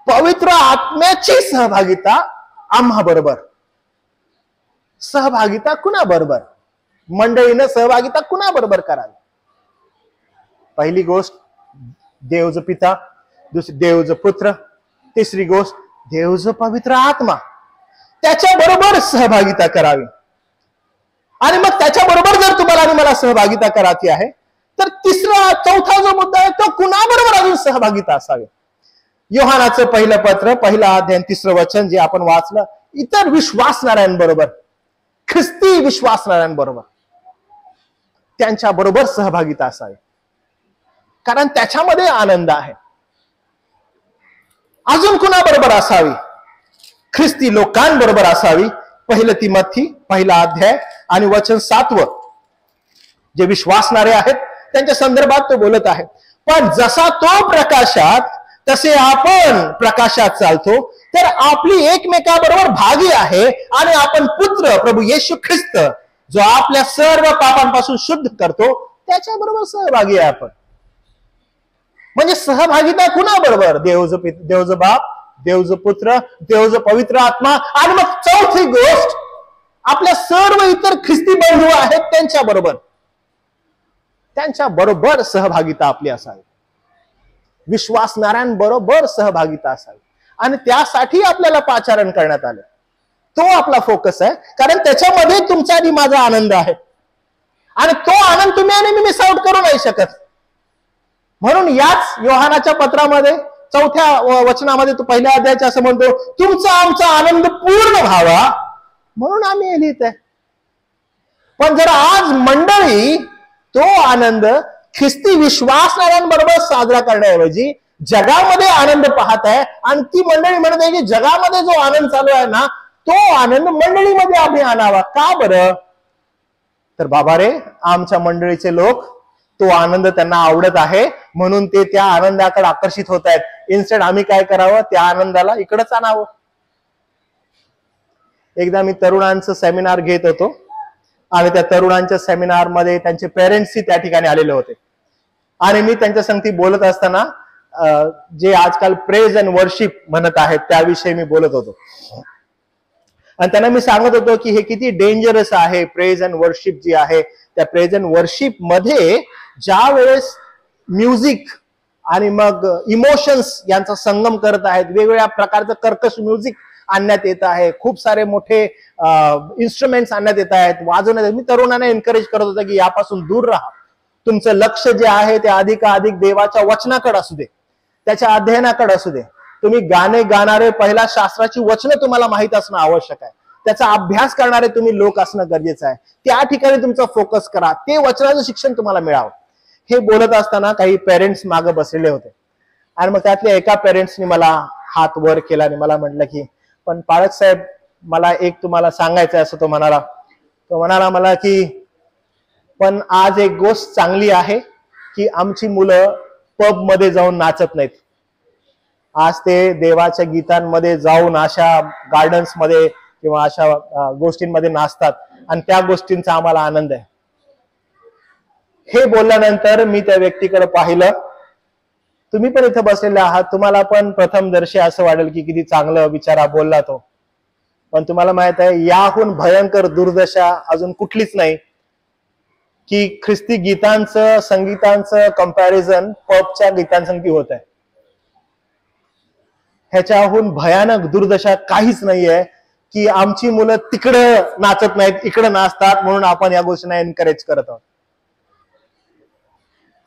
पवित्र आत्म्याची सहभागिता आम्हा बरोबर. सहभागिता कुणा बरोबर? मंडळीनं सहभागिता कुणा बरोबर करावी? पहिली गोष्ट देवच पिता, दुसरी देवच पुत्र, तिसरी गोष्ट देवच पवित्र आत्मा, त्याच्या बरोबर सहभागिता करावी. आणि मग त्याच्या बरोबर जर तुम्हाला आणि मला सहभागिता करायची आहे तर चौथा जो मुद्दा आहे तो कुणाबरोबर अजून सहभागिता असावी. योहानाचं पहिलं पत्र 1 अध्याय 3 वचन जे आपण वाचलं, इतर विश्वासणाऱ्यांबरोबर, ख्रिस्ती विश्वासणाऱ्यांबरोबर त्यांच्या बरोबर सहभागिता असावी, कारण त्याच्यामध्ये आनंद आहे. अजून कुणाबरोबर असावी? ख्रिस्ती लोकांबरोबर असावी. 1 तिमोथी 1 अध्याय आणि वचन 7 जे विश्वासणारे आहेत त्यांच्या संदर्भात तो बोलत आहे. पण जसा तो प्रकाशात तसे आपण प्रकाशात चालतो, तर आपली एकमेकाबरोबर भागी आहे आणि आपण पुत्र प्रभू येशू ख्रिस्त जो आपल्या सर्व पापांपासून शुद्ध करतो त्याच्याबरोबर सहभागी आहे आपण. म्हणजे सहभागिता कुणाबरोबर? देवज बाप, देवज पुत्र, देवज पवित्र आत्मा. आणि मग चौथी गोष्ट, आपल्या सर्व इतर ख्रिस्ती बंधू आहेत त्यांच्या बरोबर सहभागिता आपली असावी. विश्वासणाऱ्यांबरोबर सहभागिता असावी. आणि त्यासाठी आपल्याला पाचारण करण्यात आलं. तो आपला फोकस आहे, कारण त्याच्यामध्ये तुमचा आणि माझा आनंद आहे. आणि तो आनंद तुम्ही आणि मी मिस आउट करू नाही शकत. म्हणून याच योहानाच्या पत्रामध्ये 4 वचनामध्ये तो 1 अध्यायाचे असं म्हणतो, तुमचा आमचा आनंद पूर्ण व्हावा म्हणून आम्ही हे लिहित आहे. पण जर आज मंडळी तो आनंद ख्रिस्ती विश्वासणाऱ्यांबरोबर साजरा करण्याऐवजी जगामध्ये आनंद पाहत आहे आणि ती मंडळी म्हणत आहे की जगामध्ये जो आनंद चालू आहे ना तो आनंद मंडळीमध्ये आम्ही आणावा. का बरं? तर बाबा रे, आमच्या मंडळीचे लोक तो आनंद त्यांना आवडत आहे म्हणून ते त्या आनंदाकडे आकर्षित होत आहेत. इन्स्टेड आम्ही काय करावं, त्या आनंदाला इकडेच आणावं. एकदा मी तरुणांचं सेमिनार घेत होतो आणि त्या तरुणांच्या सेमिनार मध्ये त्यांचे पेरेंट्सही त्या ठिकाणी आलेले होते आणि मी त्यांच्या संगती बोलत असताना जे आजकाल प्रेज अँड वर्शिप म्हणत आहेत त्याविषयी मी बोलत होतो आणि त्यांना मी सांगत होतो की हे किती डेंजरस आहे. प्रेज अँड वर्शिप जी आहे त्या प्रेज अँड वर्शिप मध्ये ज्या वेळेस म्युझिक आणि मग इमोशन्स यांचा संगम करत आहेत, वेगवेगळ्या प्रकारचं कर्कश म्युझिक आणण्यात येत आहे, खूप सारे मोठे इन्स्ट्रुमेंट्स आणण्यात येत आहेत, वाजवण्यात येत. मी तरुणांना एनकरेज करत होतो की यापासून दूर राहा. तुमचं लक्ष जे आहे ते अधिकाधिक देवाच्या वचनाकडे असू दे, त्याच्या अध्ययनाकडे असू दे. तुम्ही गाणे गाणारे पहिला शास्त्राची वचनं तुम्हाला माहित असणं आवश्यक आहे. त्याचा अभ्यास करणारे तुम्ही लोक असणं गरजेचं आहे. त्या ठिकाणी तुमचा फोकस करा, ते वचनाचं शिक्षण तुम्हाला मिळावं. हे बोलत असताना काही पेरेंट्स मागे बसलेले होते आणि मग त्यातल्या एका पेरेंट्सनी मला हात वर केला आणि मला म्हटलं की पण पाळक साहेब, मला एक तुम्हाला सांगायचं असं तो म्हणाला मला की पण आज एक गोष्ट चांगली आहे की आमची मुलं पब मध्ये जाऊन नाचत नाहीत. आज ते देवाच्या गीतांमध्ये जाऊन अशा गार्डन्स मध्ये किंवा अशा गोष्टींमध्ये नाचतात आणि त्या गोष्टींचा आम्हाला आनंद आहे. हे बोलल्यानंतर मी त्या व्यक्तीकडे पाहिलं. तुम्ही पण इथं बसलेले आहात, तुम्हाला पण प्रथमदर्शी असं वाटेल की किती चांगलं विचारा बोलला तो. पण तुम्हाला माहित आहे याहून भयंकर दुर्दशा अजून कुठलीच नाही की ख्रिस्ती गीतांचं संगीतांचं कंपॅरिझन पबच्या गीतांसंगती होत आहे. ह्याच्याहून भयानक दुर्दशा काहीच नाहीये की आमची मुलं तिकडं नाचत नाहीत, इकडं नाचतात म्हणून आपण या गोष्टींना एनकरेज करत आहोत.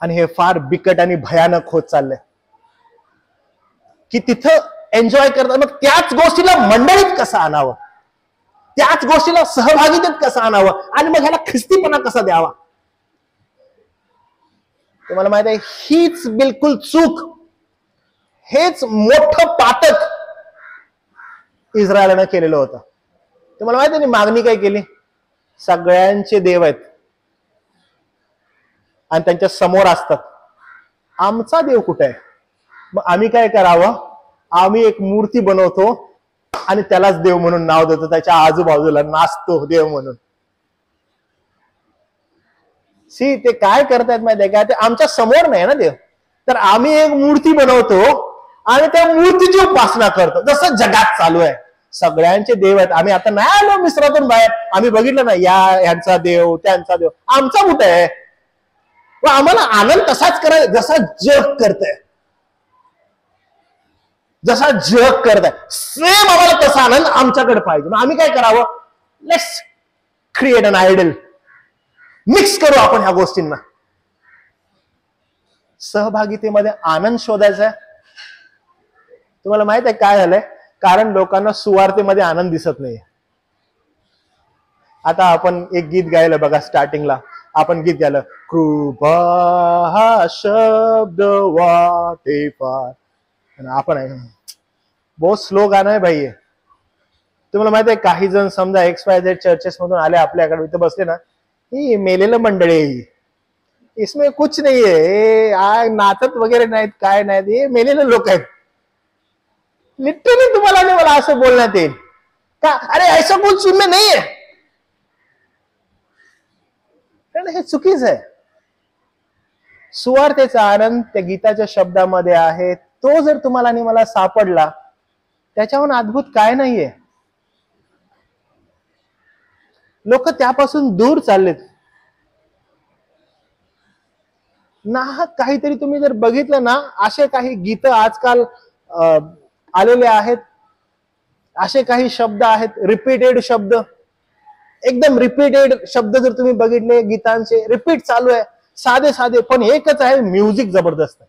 आणि हे फार बिकट आणि भयानक होत चाललंय की तिथं एन्जॉय करतात, मग त्याच गोष्टीला मंडळीत कसं आणावं, त्याच गोष्टीला सहभागितेत कसं आणावं आणि मग ह्याला ख्रिस्तीपणा कसा द्यावा. तुम्हाला माहित आहे हीच बिलकुल चूक, हेच मोठं पातक इस्रायलनं केलेलं होतं. तुम्हाला माहित आहे मागणी काय केली? सगळ्यांचे देव आहेत आणि त्यांच्या समोर असतात, आमचा देव कुठे आहे? मग आम्ही काय करावं? आम्ही एक मूर्ती बनवतो आणि त्यालाच देव म्हणून नाव देतो, त्याच्या आजूबाजूला नाचतो देव म्हणून. ते काय करतायत माहिती आहे का? ते आमच्या समोर नाही ना देव, तर आम्ही एक मूर्ती बनवतो आणि त्या मूर्तीची उपासना करतो. जसं जगात चालू आहे, सगळ्यांचे देव आहेत. आम्ही आता नाही आलो मिस्रातून बाहेर, आम्ही बघितलं ना यांचा देव त्यांचा देव, आमचा कुठे आहे? व आम्हाला आनंद तसाच करायचा जसा जग करतंय, जसा जग करताय सेम आम्हाला तसा आनंद आमच्याकडे पाहिजे. मग आम्ही काय करावं? Let's create an idol, mix करू आपण ह्या गोष्टींना. सहभागितेमध्ये आनंद शोधायचा आहे. तुम्हाला माहित आहे काय झालंय? कारण लोकांना सुवार्तेमध्ये आनंद दिसत नाही. आता आपण एक गीत गायलं बघा, स्टार्टिंगला आपण गीत गायलं, कृपा हा शब्द वाटे पार. आपण बहुत स्लो गाणं आहे भाई. तुम्हाला माहित आहे काही जण समजा XYZ चर्चेस मधून आले आपल्याकडे, इथं बसले ना, ही मेलेलं मंडळी, इसमें कुछ नाही आहे, नाचत वगैरे नाहीत, काय नाहीत, हे मेलेले लोक आहेत. लिटरली तुम्हाला नाही मला असं बोलण्यात येईल का? अरे ऐसा कुछ सुनने नाही आहे. कारण हे चुकीच आहे. सुवार्तेचा आनंद त्या गीताच्या शब्दामध्ये आहे. तो जर तुम्हाला आणि मला सापडला, त्याच्याहून अद्भुत काय नाहीये. लोक त्यापासून दूर चाललेत ना. काहीतरी तुम्ही जर बघितलं ना, असे काही गीत आजकाल आलेले आहेत, असे काही शब्द आहेत, रिपीटेड शब्द, एकदम रिपीटेड शब्द जर तुम्ही बघितले गीतांचे, रिपीट चालू आहे, साधे साधे, पण एकच आहे, म्युझिक जबरदस्त आहे.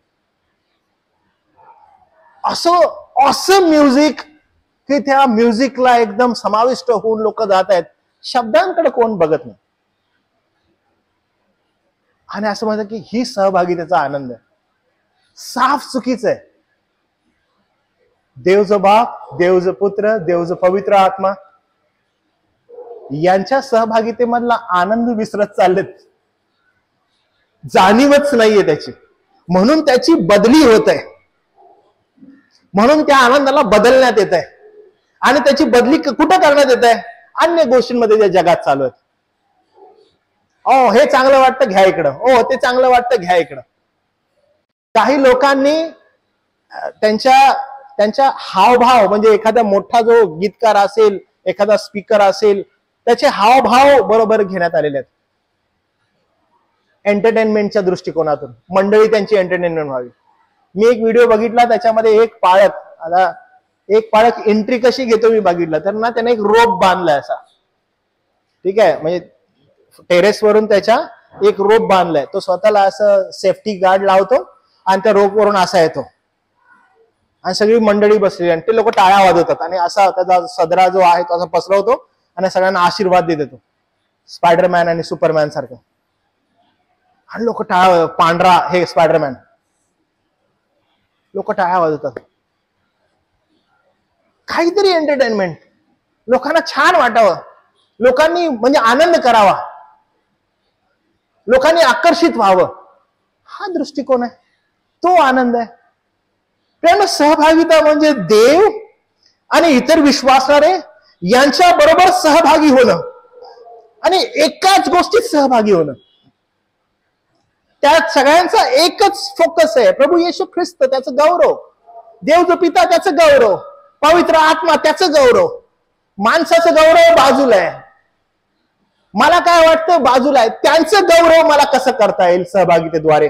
असं म्युझिक की त्या म्युझिकला एकदम समाविष्ट होऊन लोक जात आहेत. शब्दांकडे कोण बघत नाही. आणि असं म्हणतात की ही सहभागितेचा आनंद आहे. साफ चुकीचं आहे. देव जो बाप, देव जो पुत्र, देव जो पवित्र आत्मा, यांच्या सहभागितेमधला आनंद विसरत चाललेत, जाणीवच नाहीये त्याची. म्हणून त्याची बदली होत आहे, म्हणून त्या आनंदाला बदलण्यात येत आहे. आणि त्याची बदली कुठं करण्यात येत आहे? अन्य गोष्टींमध्ये ज्या जगात चालू आहेत. ओ हे चांगलं वाटतं, घ्या इकडं. ओ ते चांगलं वाटतं, घ्या इकडं. काही लोकांनी त्यांच्या हावभाव, म्हणजे एखादा मोठा जो गीतकार असेल, एखादा स्पीकर असेल, त्याचे हावभाव बरोबर घेण्यात आलेले आहेत एंटरटेनमेंटच्या दृष्टिकोनातून. मंडळी त्यांची एंटरटेनमेंट व्हावी. मी एक व्हिडिओ बघितला, त्याच्यामध्ये एक पाळक एंट्री कशी घेतो मी बघितलं. तर ना त्याने एक रोप बांधलाय असा, ठीक आहे, म्हणजे टेरेस वरून त्याच्या एक रोप बांधलाय. तो स्वतःला असं सेफ्टी गार्ड लावतो आणि त्या रोप वरून असा येतो आणि सगळी मंडळी बसली आणि ते लोक टाळ्या वाजवतात आणि असा त्याचा सदरा जो आहे तो असा पसरवतो आणि सगळ्यांना आशीर्वाद देत येतो, स्पायडरमॅन आणि सुपरमॅन सारखं. आणि लोक टाळ्या, पांढरा हे स्पायडरमॅन, लोक टाळ्या वाजवतात. काहीतरी एंटरटेनमेंट, लोकांना छान वाटावं, लोकांनी म्हणजे आनंद करावा, लोकांनी आकर्षित व्हावं, हा दृष्टिकोन आहे, तो आनंद आहे. प्रेम सहभागिता म्हणजे देव आणि इतर विश्वासणारे यांच्या बरोबर सहभागी होणं आणि एकाच गोष्टीत सहभागी होणं. त्यात सगळ्यांचा एकच फोकस आहे, प्रभू येशू ख्रिस्त त्याचं गौरव, देव जो पिता त्याचं गौरव, पवित्र आत्मा त्याचं गौरव, माणसाचं गौरव बाजूला आहे, मला काय वाटतं बाजूला आहे, त्यांचं गौरव मला कसं करता येईल सहभागितेद्वारे,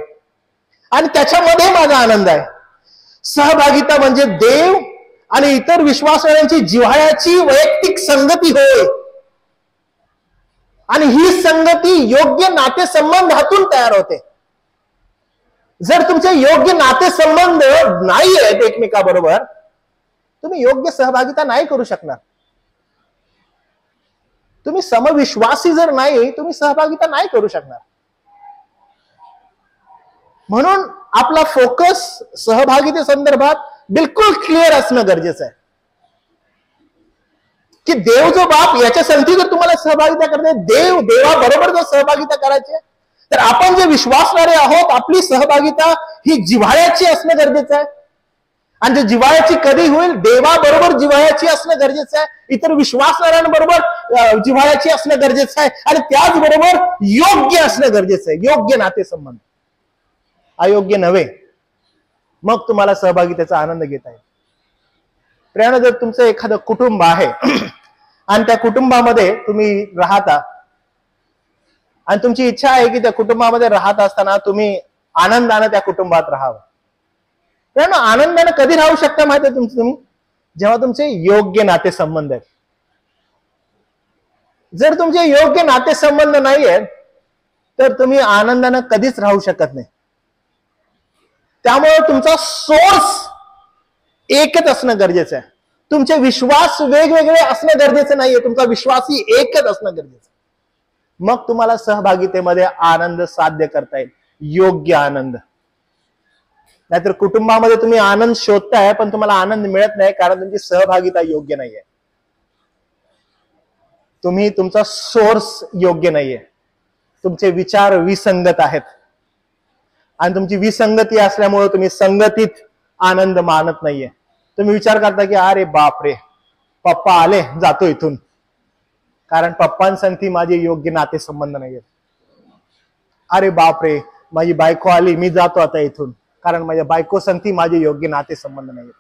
आणि त्याच्यामध्ये माझा आनंद आहे. सहभागिता म्हणजे देव आणि इतर विश्वासांची जिव्हाळ्याची वैयक्तिक संगती होय. आणि ही संगती योग्य नातेसंबंधातून तयार होते. जर तुमचे योग्य नातेसंबंध नाही आहेत एकमेकाबरोबर, तुम्ही योग्य सहभागिता नाही करू शकणार. तुम्ही समविश्वासी जर नाही, तुम्ही सहभागिता नाही करू शकणार. म्हणून आपला फोकस सहभागिते संदर्भात बिलकुल क्लिअर असणं गरजेचं आहे की देव जो बाप याच्या संगती जर तुम्हाला सहभागिता करते, देवाबरोबर जर सहभागिता करायची, तर आपण जे विश्वासणारे आहोत, आपली सहभागिता ही जिव्हाळ्याची असणं गरजेचं आहे. आणि जे जिव्हाळ्याची कधी होईल? देवाबरोबर जिव्हाळ्याची असणं गरजेचं आहे, इतर विश्वासणाऱ्यांबरोबर जिव्हाळ्याची असणं गरजेचं आहे, आणि त्याचबरोबर योग्य असणं गरजेचं आहे, योग्य नातेसंबंध, अयोग्य नव्हे. मग तुम्हाला सहभागितेचा आनंद घेता येईल. प्रियानं, जर तुमचं एखादं कुटुंब आहे आणि त्या कुटुंबामध्ये तुम्ही राहता आणि तुमची इच्छा आहे की त्या कुटुंबामध्ये राहत असताना तुम्ही आनंदानं त्या कुटुंबात राहावं. प्रियानं, आनंदानं कधी राहू शकता माहिती आहे तुम्ही? जेव्हा तुमचे योग्य नातेसंबंध आहेत. जर तुमचे योग्य नातेसंबंध नाही आहेत तर तुम्ही आनंदानं कधीच राहू शकत नाही. त्यामुळे तुमचा सोर्स एकच असणं गरजेचं आहे. तुमचे विश्वास वेगवेगळे असणं गरजेचं नाहीये, तुमचा विश्वासही एकच असणं गरजेचं आहे. मग तुम्हाला सहभागितेमध्ये आनंद साध्य करता येईल, योग्य आनंद. नाहीतर कुटुंबामध्ये तुम्ही आनंद शोधताय पण तुम्हाला आनंद मिळत नाही, कारण तुमची सहभागिता योग्य नाहीये. तुम्ही तुमचा सोर्स योग्य नाहीये, तुमचे विचार विसंगत आहेत, आणि तुमची विसंगती असल्यामुळे तुम्ही संगतीत आनंद मानत नाहीये. तुम्ही विचार करता की अरे बाप रे, पप्पा आले, जातो इथून, कारण पप्पांसंगती माझे योग्य नातेसंबंध नाहीयेत. अरे बाप रे, माझी बायको आली, मी जातो आता इथून, कारण माझ्या बायको संगती माझे योग्य नातेसंबंध नाहीयेत.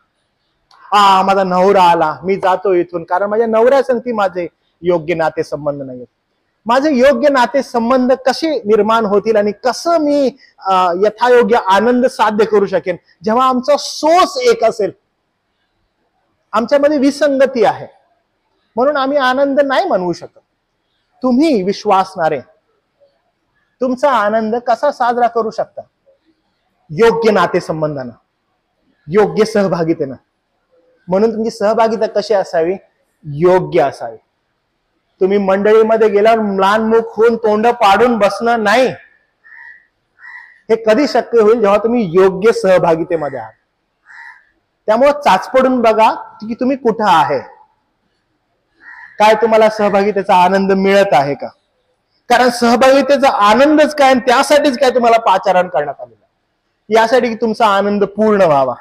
माझा नवरा आला, मी जातो इथून, कारण माझ्या नवऱ्या संगती माझे योग्य नातेसंबंध नाहीयेत. माझे योग्य नातेसंबंध कसे निर्माण होतील आणि कसं मी यथायोग्य आनंद साध्य करू शकेन जेव्हा आमचा सोर्स एक असेल? आमच्यामध्ये विसंगती आहे, म्हणून आम्ही आनंद नाही मानवू शकत. तुम्ही विश्वासणारे तुमचा आनंद कसा साजरा करू शकता? योग्य नातेसंबंधानं, योग्य सहभागितेनं. म्हणून तुमची सहभागिता कशी असावी? योग्य असावी. तुम्ही मंडळीमध्ये गेल्यावर म्लानमुख होऊन तोंड पाडून बसणं नाही. हे कधी शक्य होईल? जेव्हा तुम्ही योग्य सहभागितेमध्ये आहात. त्यामुळे चाचपडून बघा की तुम्ही कुठं आहे, काय तुम्हाला सहभागितेचा आनंद मिळत आहे का? कारण सहभागितेचा आनंदच काय, त्यासाठीच काय तुम्हाला पाचारण करण्यात आलेलं, यासाठी की तुमचा आनंद पूर्ण व्हावा,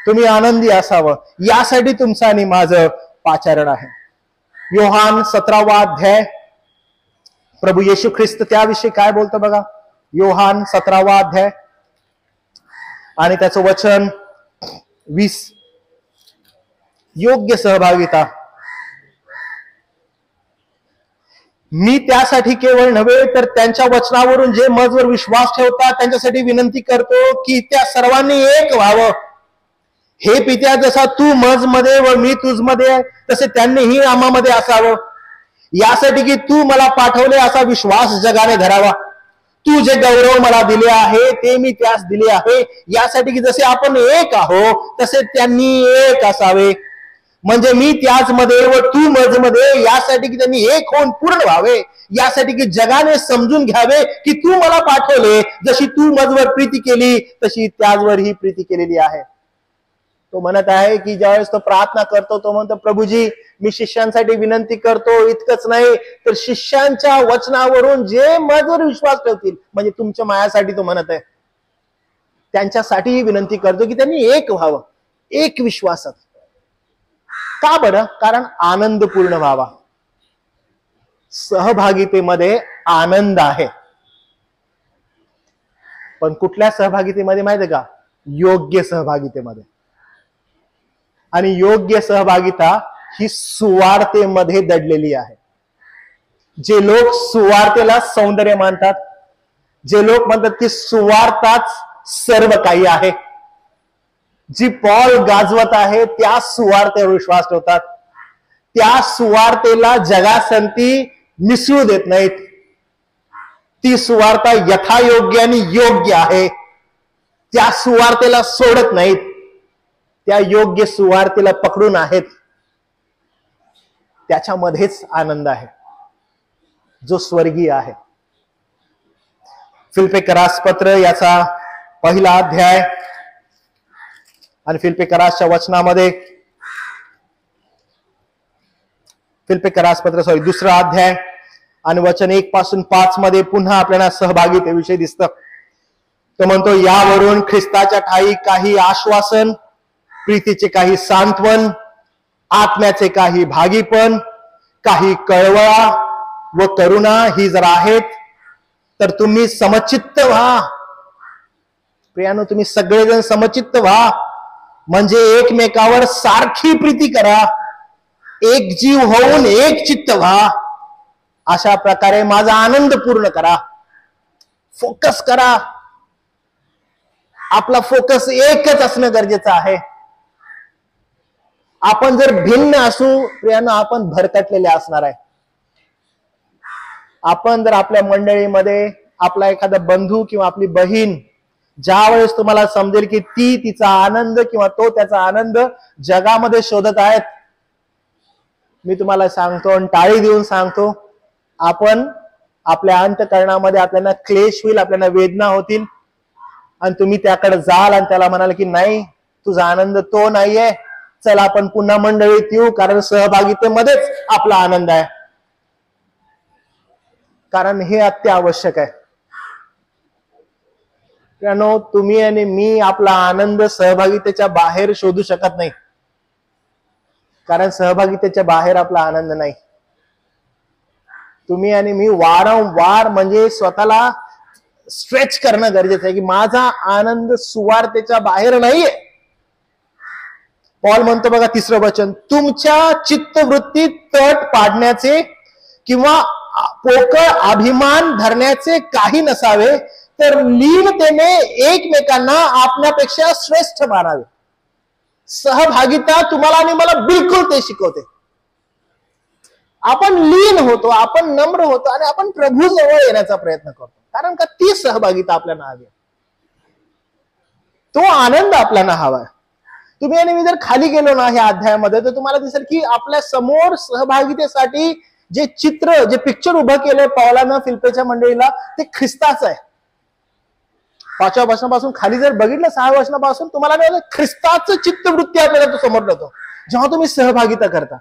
तुम्ही आनंदी असावं, यासाठी तुमचं आणि माझं पाचारण आहे. योहान 17वा अध्याय, प्रभू येशू ख्रिस्त त्याविषयी काय बोलतो बघा. योहान 17वा अध्याय आणि त्याचं वचन 20. योग्य सहभागिता. मी त्यासाठी केवळ नव्हे तर त्यांच्या वचनावरून जे माझवर विश्वास ठेवतात त्यांच्यासाठी विनंती करतो की त्या सर्वांनी एक व्हावं. हे पित्या, जसा तू माझमध्ये व मी तुझमध्ये तसे त्यांनीही आम्हामध्ये असावं, यासाठी की तू मला पाठवले असा विश्वास जगाने धरावा. तू जे गौरव मला दिले आहे ते मी त्यास दिले आहे, यासाठी की जसे आपण एक आहोत तसे त्यांनी एक असावे, म्हणजे मी त्याच मध्ये व तू माझमध्ये, यासाठी की त्यांनी एक होऊन पूर्ण व्हावे, यासाठी की जगाने समजून घ्यावे की तू मला पाठवले, जशी तू माझवर प्रीती केली तशी त्याचवर ही प्रीती केलेली आहे. तो म्हणत आहे की ज्यावेळेस तो प्रार्थना करतो तो म्हणतो, प्रभूजी मी शिष्यांसाठी विनंती करतो, इतकंच नाही तर शिष्यांच्या वचनावरून जे माझवर विश्वास ठेवतील, म्हणजे तुमच्या मायासाठी तो म्हणत आहे, त्यांच्यासाठीही विनंती करतो की त्यांनी एक व्हावं, एक विश्वासात. का बरं? कारण आनंद पूर्ण व्हावा. सहभागितेमध्ये आनंद आहे, पण कुठल्या सहभागितेमध्ये माहितीये का? योग्य सहभागितेमध्ये. आणि योग्य सहभागिता ही सुवार्तेमध्ये दडलेली आहे. जे लोक सुवार्तेला सौंदर्य मानतात, जे लोक म्हणतात की सुवार्ताच सर्व काही आहे, जी पॉल गाजवत आहे त्या सुवार्तेवर विश्वास ठेवतात, त्या सुवार्तेला जगासंती मिसळू देत नाहीत. ती सुवार्ता यथायोग्य आणि योग्य आहे, त्या सुवार्तेला सोडत नाहीत, त्या योग्य सुवार्तेला पकडून आहेत. त्याच्यामध्येच आनंद आहे जो स्वर्गीय आहे. फिलिप्पियरास पत्र याचा 1ला अध्याय आणि फिलिप्पियरासच्या वचनामध्ये, फिलिप्पियरास पत्र 2रा अध्याय आणि वचन 1 पासून 5 मध्ये पुन्हा आपल्याला सहभागितेविषयी दिसतं. तो म्हणतो, यावरून ख्रिस्ताच्या ठाई काही आश्वासन, प्रीतीचे काही सांत्वन, आत्म्याचे काही भागीपण, काही कळवळा व करुणा ही जर आहेत तर तुम्ही समचित्त व्हा. प्रियानो, तुम्ही सगळेजण समचित्त व्हा, म्हणजे एकमेकावर सारखी प्रीती करा, एक जीव होऊन एक चित्त व्हा. अशा प्रकारे माझा आनंद पूर्ण करा. फोकस करा. आपला फोकस एकच असणं गरजेचं आहे. आपण जर भिन्न असू प्रियानो, आपण भरकटलेले असणार आहे. आपण जर आपल्या मंडळीमध्ये आपला एखादा बंधू किंवा आपली बहीण, ज्या वेळेस तुम्हाला समजेल की ती तिचा आनंद किंवा तो त्याचा आनंद जगामध्ये शोधत आहेत, मी तुम्हाला सांगतो आणि टाळी देऊन सांगतो, आपण आपल्या अंतःकरणामध्ये आपल्याला क्लेश होईल, आपल्याला वेदना होतील, आणि तुम्ही त्याकडे जाल आणि त्याला म्हणाल की नाही, तुझा आनंद तो नाहीये, चल आपण पुन्हा मंडळीत येऊ, कारण सहभागितेमध्येच आपला आनंद आहे. कारण हे अत्यावश्यक आहे. कारण तुम्ही आणि मी आपला आनंद सहभागितेच्या बाहेर शोधू शकत नाही, कारण सहभागितेच्या बाहेर आपला आनंद नाही. तुम्ही आणि मी वारंवार म्हणजे स्वतःला स्ट्रेच करणं गरजेचं आहे की माझा आनंद सुवार्तेच्या बाहेर नाहीये. पॉल म्हणतो बघा 3रं वचन, तुमच्या चित्तवृत्तीत तट पाडण्याचे किंवा पोकळ अभिमान धरण्याचे काही नसावे, तर लीनतेने एकमेकांना आपल्यापेक्षा श्रेष्ठ मानावे. सहभागिता तुम्हाला आणि मला बिलकुल ते शिकवते. आपण लीन होतो, आपण नम्र होतो आणि आपण प्रभू जवळ येण्याचा प्रयत्न करतो, कारण का ती सहभागिता आपल्याला हवी, तो आनंद आपल्याला हवा. तुम्ही आणि मी जर खाली गेलो ना ह्या अध्यायामध्ये, तर तुम्हाला दिसेल की आपल्या समोर सहभागितेसाठी जे चित्र, जे पिक्चर उभं केलंय पौलानं फिलिप्पीच्या मंडळीला, ते ख्रिस्ताचं आहे. 5व्या वचनापासून खाली जर बघितलं 6व्या वचनापासून तुम्हाला ख्रिस्ताचं चित्तवृत्ती आपल्याला तो समोर जातो जेव्हा तुम्ही सहभागिता करता.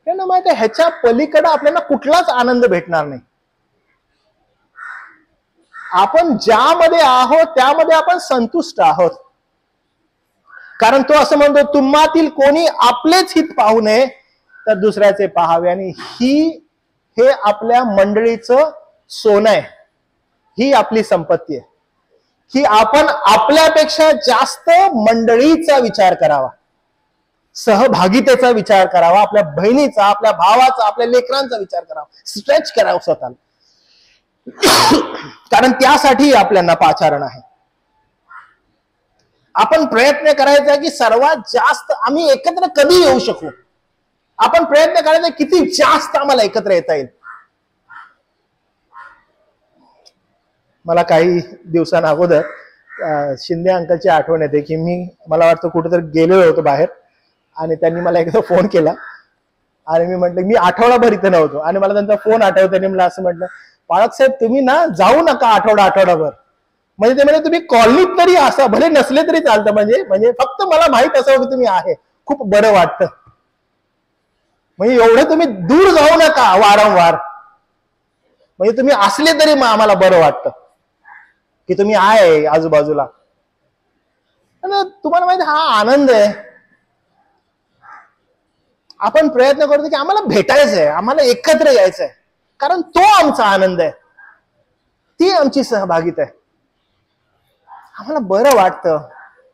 त्यांना माहिती आहे ह्याच्या पलीकडे आपल्याला कुठलाच आनंद भेटणार नाही. आपण ज्यामध्ये आहोत त्यामध्ये आपण संतुष्ट आहोत. कारण तो असं म्हणतो तुम्हातील कोणी आपलेच हित पाहू नये तर दुसऱ्याचे पाहावे. आणि हे आपल्या मंडळीचं सोनं आहे, ही आपली संपत्ती आहे की आपण आपल्यापेक्षा जास्त मंडळीचा विचार करावा, सहभागितेचा विचार करावा, आपल्या बहिणीचा, आपल्या भावाचा, आपल्या लेकरांचा विचार करावा, स्ट्रेच करावं स्वतःला. कारण त्यासाठी आपल्याला पाचारण आहे. आपण प्रयत्न करायचा की सर्वात जास्त आम्ही एकत्र कधी येऊ शकू. आपण प्रयत्न करायचा किती जास्त आम्हाला एकत्र येता येईल. मला काही दिवसांना अगोदर शिंदे अंकलची आठवण येते की मला वाटतं कुठेतरी गेलेलो होतो बाहेर आणि त्यांनी मला एकदा फोन केला आणि मी म्हटलं मी आठवडाभर इथे नव्हतो आणि मला त्यांचा फोन आठवतो. त्यांनी मला असं म्हटलं पाळक साहेब तुम्ही ना जाऊ नका आठवडाभर. म्हणजे ते म्हणजे तुम्ही कॉलनीत तरी असा भले नसले तरी चालतं. म्हणजे फक्त मला माहित असावं की तुम्ही आहे, खूप बरं वाटतं. म्हणजे एवढं तुम्ही दूर जाऊ नका वारंवार. म्हणजे तुम्ही असले तरी आम्हाला बरं वाटतं की तुम्ही आहे आजूबाजूला. तुम्हाला माहिती हा आनंद आहे. आपण प्रयत्न करतो की आम्हाला भेटायचंय, आम्हाला एकत्र यायचंय, कारण तो आमचा आनंद आहे, ती आमची सहभागिता आहे. आम्हाला बरं वाटतं,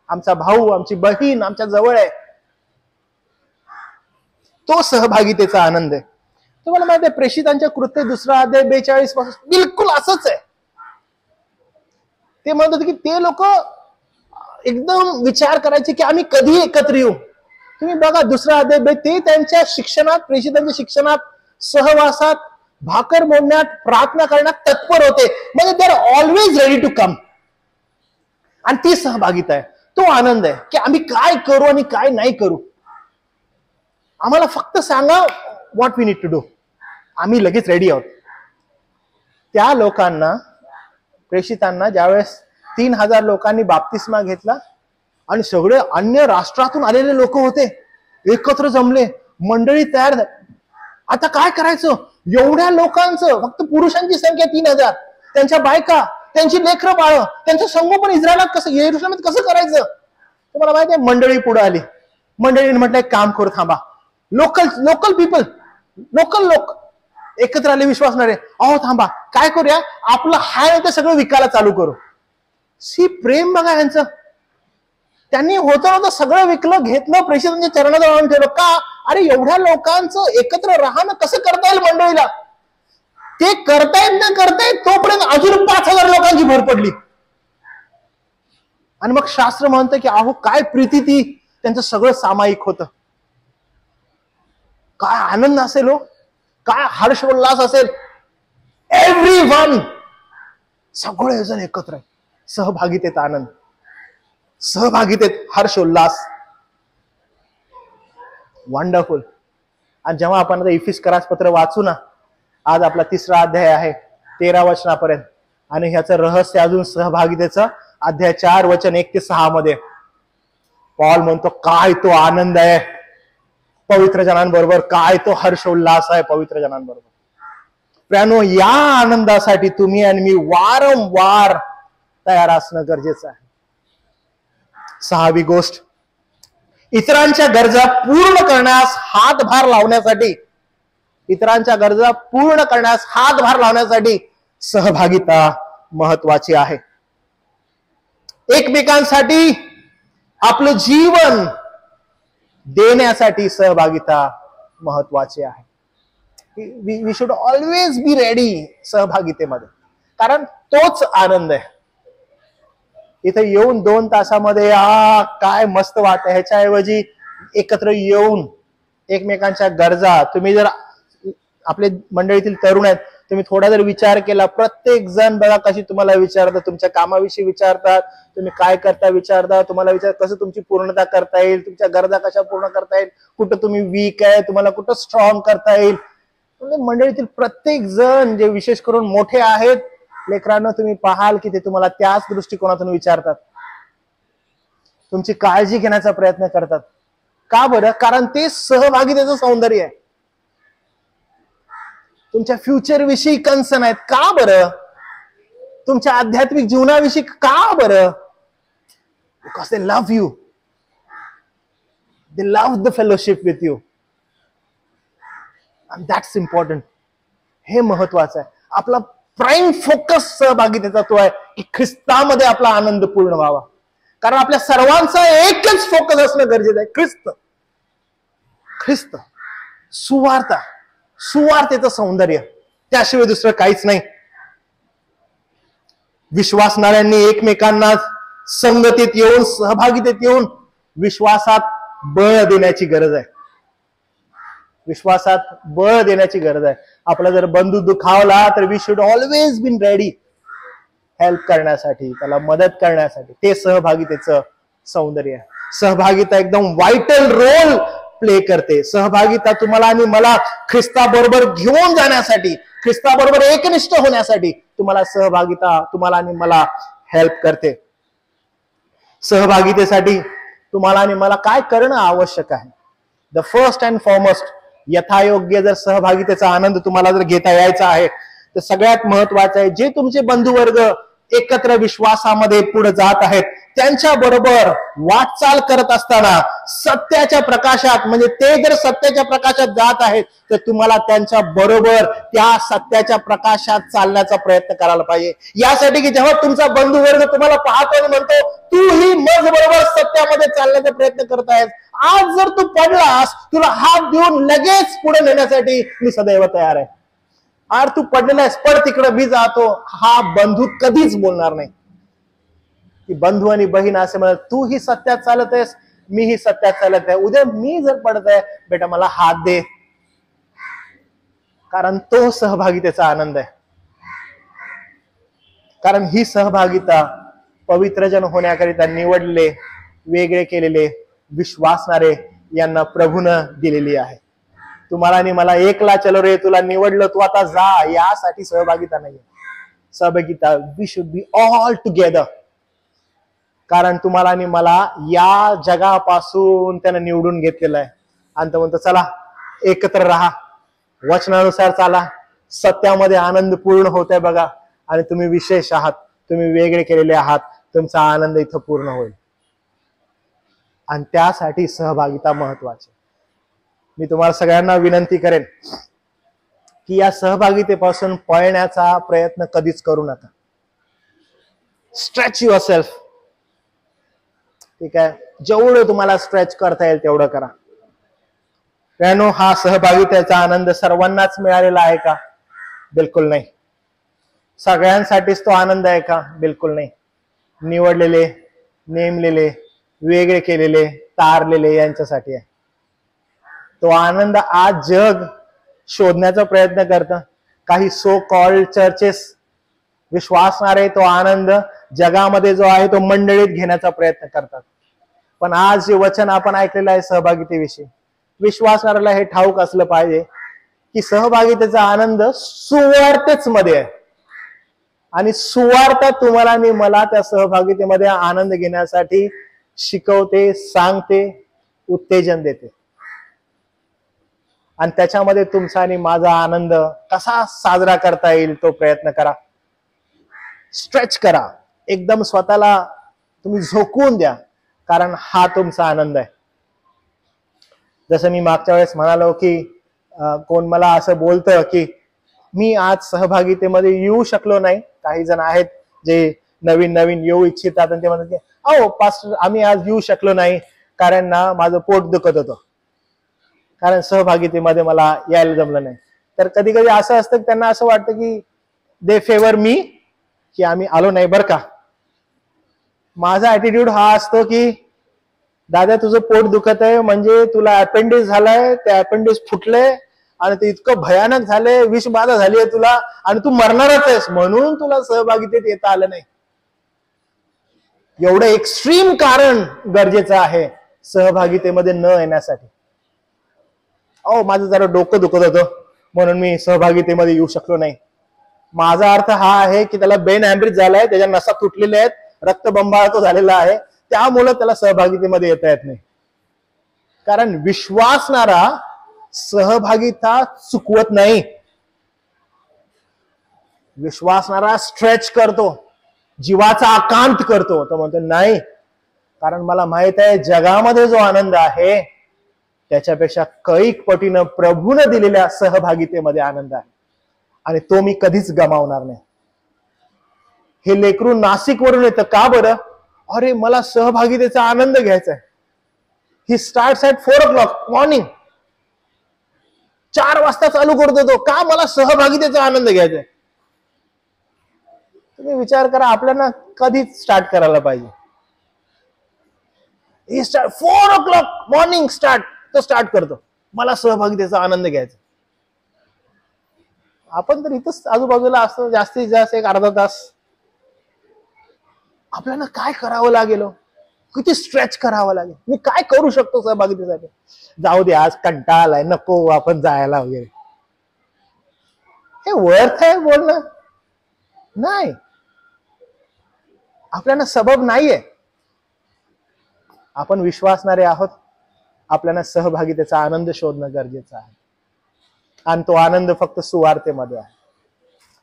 आमचा भाऊ, आमची बहीण आमच्या जवळ आहे, तो सहभागितेचा आनंद आहे. तुम्हाला माहिती आहे प्रेषितांच्या कृत्य 2 अध्याय 42 पासून बिलकुल असंच आहे. ते म्हणतात की ते लोक एकदम विचार करायचे की आम्ही कधी एकत्र येऊ. तुम्ही बघा 2 अध्याय ते त्यांच्या शिक्षणात, प्रेषितांच्या शिक्षणात, सहवासात, भाकर मोडण्यात, प्रार्थना करण्यात तत्पर होते. म्हणजे they are always ready to come. आणि ती सहभागिता आहे, तो आनंद आहे की आम्ही काय करू आणि काय नाही करू. आम्हाला फक्त सांगा what we need to do, आम्ही लगेच रेडी आहोत. त्या लोकांना, प्रेषितांना ज्यावेळेस 3000 लोकांनी बाप्तिस्मा घेतला आणि सगळे अन्य राष्ट्रातून आलेले लोक होते, एकत्र जमले, मंडळी तयार झाली. आता काय करायचं एवढ्या लोकांचं? फक्त पुरुषांची संख्या 3000, त्यांच्या बायका, त्यांची लेकरं बाळ, त्यांचं संगोपन इस्रायलात कसं, येरुशलेमात कसं करायचं? तुम्हाला माहिती आहे मंडळी पुढे आली. मंडळीने म्हटलं एक काम करू, थांबा, लोकल पीपल, लोकल लोक एकत्र आले विश्वासणारे, अहो थांबा, काय करूया, आपलं हाय ते सगळं विकायला चालू करू. प्रेम बघा यांचं. त्यांनी होतं सगळं विकलं, घेतलं, प्रेषितांच्या चरणात आणून ठेवलं. का? अरे एवढ्या लोकांचं एकत्र राहणं कसं करता येईल मंडळीला? ते करतायत तोपर्यंत अजून 5000 लोकांची भर पडली. आणि मग शास्त्र म्हणतं की अहो काय प्रीती, ती त्यांचं सगळं सामायिक होतं. काय आनंद असेल हो, काय हर्षोल्लास असेल. एव्हरीवन, सगळेजण एकत्र आहे. सहभागितेत आनंद, सहभागितेत हर्षोल्लास. वंडरफुल. आणि जेव्हा आपण आता इफिस्करास पत्र वाचू ना, आज आपला 3रा अध्याय आहे 13 वचनापर्यंत, आणि ह्याचं रहस्य अजून सहभागितेचं अध्याय 4 वचन 1 ते 6 मध्ये पॉल म्हणतो काय तो आनंद आहे पवित्र जनांबरोबर, काय तो हर्षोल्लास आहे पवित्र जनांबरोबर. प्रियानो, या आनंदासाठी तुम्ही आणि मी वारंवार तयार असणं गरजेचं आहे. 6वी गोष्ट, इतरांच्या गरजा पूर्ण करण्यास हातभार लावण्यासाठी, इतरांच्या गरजा पूर्ण करण्यास हातभार लावण्यासाठी सहभागिता महत्वाची आहे. एकमेकांसाठी आपलं जीवन देण्यासाठी सहभागिता महत्वाची आहे. We should always be ready सहभागितेमध्ये, कारण तोच आनंद आहे. इथे येऊन 2 तासामध्ये काय मस्त वाटत, ह्याच्याऐवजी एकत्र येऊन एकमेकांच्या गरजा, तुम्ही जर आपले मंडळीतील तरुण आहेत, तुम्ही थोडा जर विचार केला, प्रत्येक जण बघा कशी तुम्हाला विचारतात, तुमच्या कामाविषयी विचारतात, तुम्ही काय करता विचारतात, तुम्हाला विचार कसं तुमची पूर्णता करता येईल, तुमच्या गरजा कशा पूर्ण करता येईल, कुठं तुम्ही वीक आहे, तुम्हाला कुठं स्ट्रॉंग करता येईल. मंडळीतील प्रत्येक जण, जे विशेष करून मोठे आहेत, लेकरांनो, तुम्ही पाहाल की ते तुम्हाला त्याच दृष्टिकोनातून विचारतात, तुमची काळजी घेण्याचा प्रयत्न करतात. का बरं? कारण ते सहभागितेचं सौंदर्य आहे. तुमच्या फ्युचर विषयी कन्सर्न आहेत. का बरं? तुमच्या आध्यात्मिक जीवनाविषयी. का बरं? Because they love you. They love the fellowship with you. And that's important. हे महत्वाचं आहे. आपला प्राईम फोकस सहभागितेचा तो आहे की ख्रिस्तामध्ये आपला आनंद पूर्ण व्हावा. कारण आपल्या सर्वांचा एकच फोकस असणं गरजेचं आहे, ख्रिस्त. ख्रिस्त, सुवार्ता, सुवार्तेचं सौंदर्य, त्याशिवाय दुसरं काहीच नाही. विश्वासणाऱ्यांनी एकमेकांना संगतीत येऊन, सहभागितेत येऊन विश्वासात बळ देण्याची गरज आहे. विश्वासात बळ देण्याची गरज आहे. आपला जर बंधू दुखावला तर we should always been ready help करण्यासाठी, त्याला मदत करण्यासाठी. ते सहभागितेचं सौंदर्य आहे. सहभागिता एकदम व्हायटल रोल प्ले करते. सहभागिता तुम्हाला आणि मला ख्रिस्ताबरोबर घेऊन जाण्यासाठी, ख्रिस्ताबरोबर एकनिष्ठ होण्यासाठी तुम्हाला सहभागिता, तुम्हाला आणि मला हेल्प करते. सहभागितेसाठी तुम्हाला आणि मला काय करणं आवश्यक आहे? द फर्स्ट अँड फॉरमोस्ट, यथायोग्य जर सहभागितेचा आनंद तुम्हाला जर घेता यायचा आहे तर सगळ्यात महत्वाचं आहे, जे तुमचे बंधुवर्ग एकत्र विश्वासामध्ये पुढे जात आहेत त्यांच्या बरोबर वाटचाल करत असताना सत्याच्या प्रकाशात, म्हणजे ते जर सत्याच्या प्रकाशात जात आहेत तर तुम्हाला त्यांच्या बरोबर त्या सत्याच्या प्रकाशात चालण्याचा प्रयत्न करायला पाहिजे. यासाठी की जेव्हा तुमचा बंधुवर्ग तुम्हाला पाहतो आणि म्हणतो तूही मग बरोबर सत्यामध्ये चालण्याचा प्रयत्न करत आहेस, आज जर तू पडलास तुला हात देऊन लगेच पुढे नेण्यासाठी मी सदैव तयार आहे. आर तू पडलेला आहेस, पड तिकडे, मी जातो, हा बंधू कधीच बोलणार नाही. की बंधू आणि बहीण असे म्हणत तू ही सत्यात चालत आहेस, मी ही सत्यात चालत आहे, उद्या मी जर पडत आहे बेटा मला हात दे. कारण तो सहभागितेचा आनंद आहे. कारण ही सहभागिता पवित्रजन होण्याकरिता निवडले, वेगळे केलेले, विश्वासणारे यांना प्रभूनं दिलेली आहे. तुम्हाला आणि मला एकला चलो रे, तुला निवडलं, तू आता जा, यासाठी सहभागिता नाहीये. सहभागिता we should be all together. कारण तुम्हाला आणि मला या जगापासून त्यानं निवडून घेतलेलं आहे. आणि तो म्हणतो चला एकत्र राहा, वचनानुसार चाला, सत्यामध्ये आनंद पूर्ण होतोय बघा, आणि तुम्ही विशेष आहात, तुम्ही वेगळे केलेले आहात, तुमचा आनंद इथं पूर्ण होईल. आणि त्यासाठी सहभागिता महत्वाची. मी तुम्हाला सगळ्यांना विनंती करेन की या सहभागितेपासून पळण्याचा प्रयत्न कधीच करू नका. Stretch your self. ठीक आहे, जेवढं तुम्हाला स्ट्रेच करता येईल तेवढं करा. त्यानो हा सहभागितेचा आनंद सर्वांनाच मिळालेला आहे का? बिलकुल नाही. सगळ्यांसाठीच तो आनंद आहे का? बिलकुल नाही. निवडलेले, नेमलेले, वेगळे केलेले, तारलेले यांच्यासाठी आहे तो आनंद. आज जग शोधण्याचा प्रयत्न करतं. काही सो कॉल्ड चर्चेस विश्वासणारे तो आनंद जगामध्ये जो आहे तो मंडळीत घेण्याचा प्रयत्न करतात. पण आज जे वचन आपण ऐकलेलं आहे सहभागितेविषयी, विश्वासणाऱ्याला हे ठाऊक असलं पाहिजे की सहभागितेचा आनंद सुवार्तेच मध्ये आहे. आणि सुवार्ता तुम्हाला आणि मला त्या सहभागितेमध्ये आनंद घेण्यासाठी शिकवते, सांगते, उत्तेजन देते. आणि त्याच्यामध्ये तुमचा आणि माझा आनंद कसा साजरा करता येईल तो प्रयत्न करा. स्ट्रेच करा, एकदम स्वतःला तुम्ही झोकवून द्या, कारण हा तुमचा आनंद आहे. जसं मी मागच्या वेळेस म्हणालो की कोण मला असं बोलतं की मी आज सहभागितेमध्ये येऊ शकलो नाही. काही जण आहेत जे नवीन नवीन येऊ इच्छितात आणि ते म्हणतात की अहो पास्टर आम्ही आज येऊ शकलो नाही कारण ना माझं पोट दुखत होतं, कारण सहभागितेमध्ये मला यायला जमलं नाही. तर कधी कधी असं असतं की त्यांना असं वाटतं की दे फेवर मी, की आम्ही आलो नाही बरं का. माझा ऍटिट्यूड हा असतो की दादा तुझं पोट दुखत आहे म्हणजे तुला अपेंडिक्स झालाय, ते अपेंडिक्स फुटलंय आणि ते इतकं भयानक झालंय, विषबाधा झाली आहे तुला आणि तू मरणारच आहेस, म्हणून तुला सहभागितेत येता आलं नाही. एवढं एक्स्ट्रीम कारण गरजेचं आहे सहभागितेमध्ये न येण्यासाठी. माझं जरा डोकं दुखत होतं म्हणून मी सहभागितेमध्ये येऊ शकलो नाही. माझा अर्थ हा आहे की त्याला ब्रेन हॅमरेज झालाय, त्याच्या नसा तुटलेल्या आहेत, रक्तबंबाळ तो झालेला आहे, त्यामुळे त्याला सहभागितेमध्ये येता येत नाही. कारण विश्वासणारा सहभागिता चुकवत नाही. विश्वासणारा स्ट्रेच करतो, जीवाचा आकांत करतो. तो म्हणतो नाही, कारण मला माहित आहे जगामध्ये जो आनंद आहे त्याच्यापेक्षा कैक पटीनं प्रभूने दिलेल्या सहभागितेमध्ये आनंद आहे, आणि तो मी कधीच गमावणार नाही. हे लेकरू नाशिकवरून येतं का बरं? अरे मला सहभागितेचा आनंद घ्यायचा आहे. He starts at 4 o'clock morning. 4 वाजता चालू करतो तो, का? मला सहभागितेचा आनंद घ्यायचा आहे. तुम्ही विचार करा, आपल्याला कधी स्टार्ट करायला पाहिजे. 4 o'clock मॉर्निंग स्टार्ट, तो स्टार्ट करतो, मला सहभागितेचा आनंद घ्यायचा. आपण तर इथंच आजूबाजूला असतो, जास्तीत जास्त एक अर्धा तास. आपल्याला काय करावं लागेल, किती स्ट्रेच करावं लागेल, मी काय करू शकतो सहभागितेसाठी? जाऊ दे, आज कंटाळा आलाय, नको आपण जायला वगैरे. हे वर्थ आहे बोलणं? नाही, आपल्याला सबब नाहीये. आपण विश्वासणारे आहोत, आपल्याला सहभागितेचा आनंद शोधणं गरजेचं आहे, आणि तो आनंद फक्त सुवार्तेमध्ये आहे.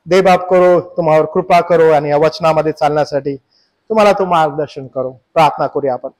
देव बाप करो, तुम्हावर कृपा करो, आणि या वचनामध्ये चालण्यासाठी तुम्हाला तो मार्गदर्शन करो. प्रार्थना करूया आपण.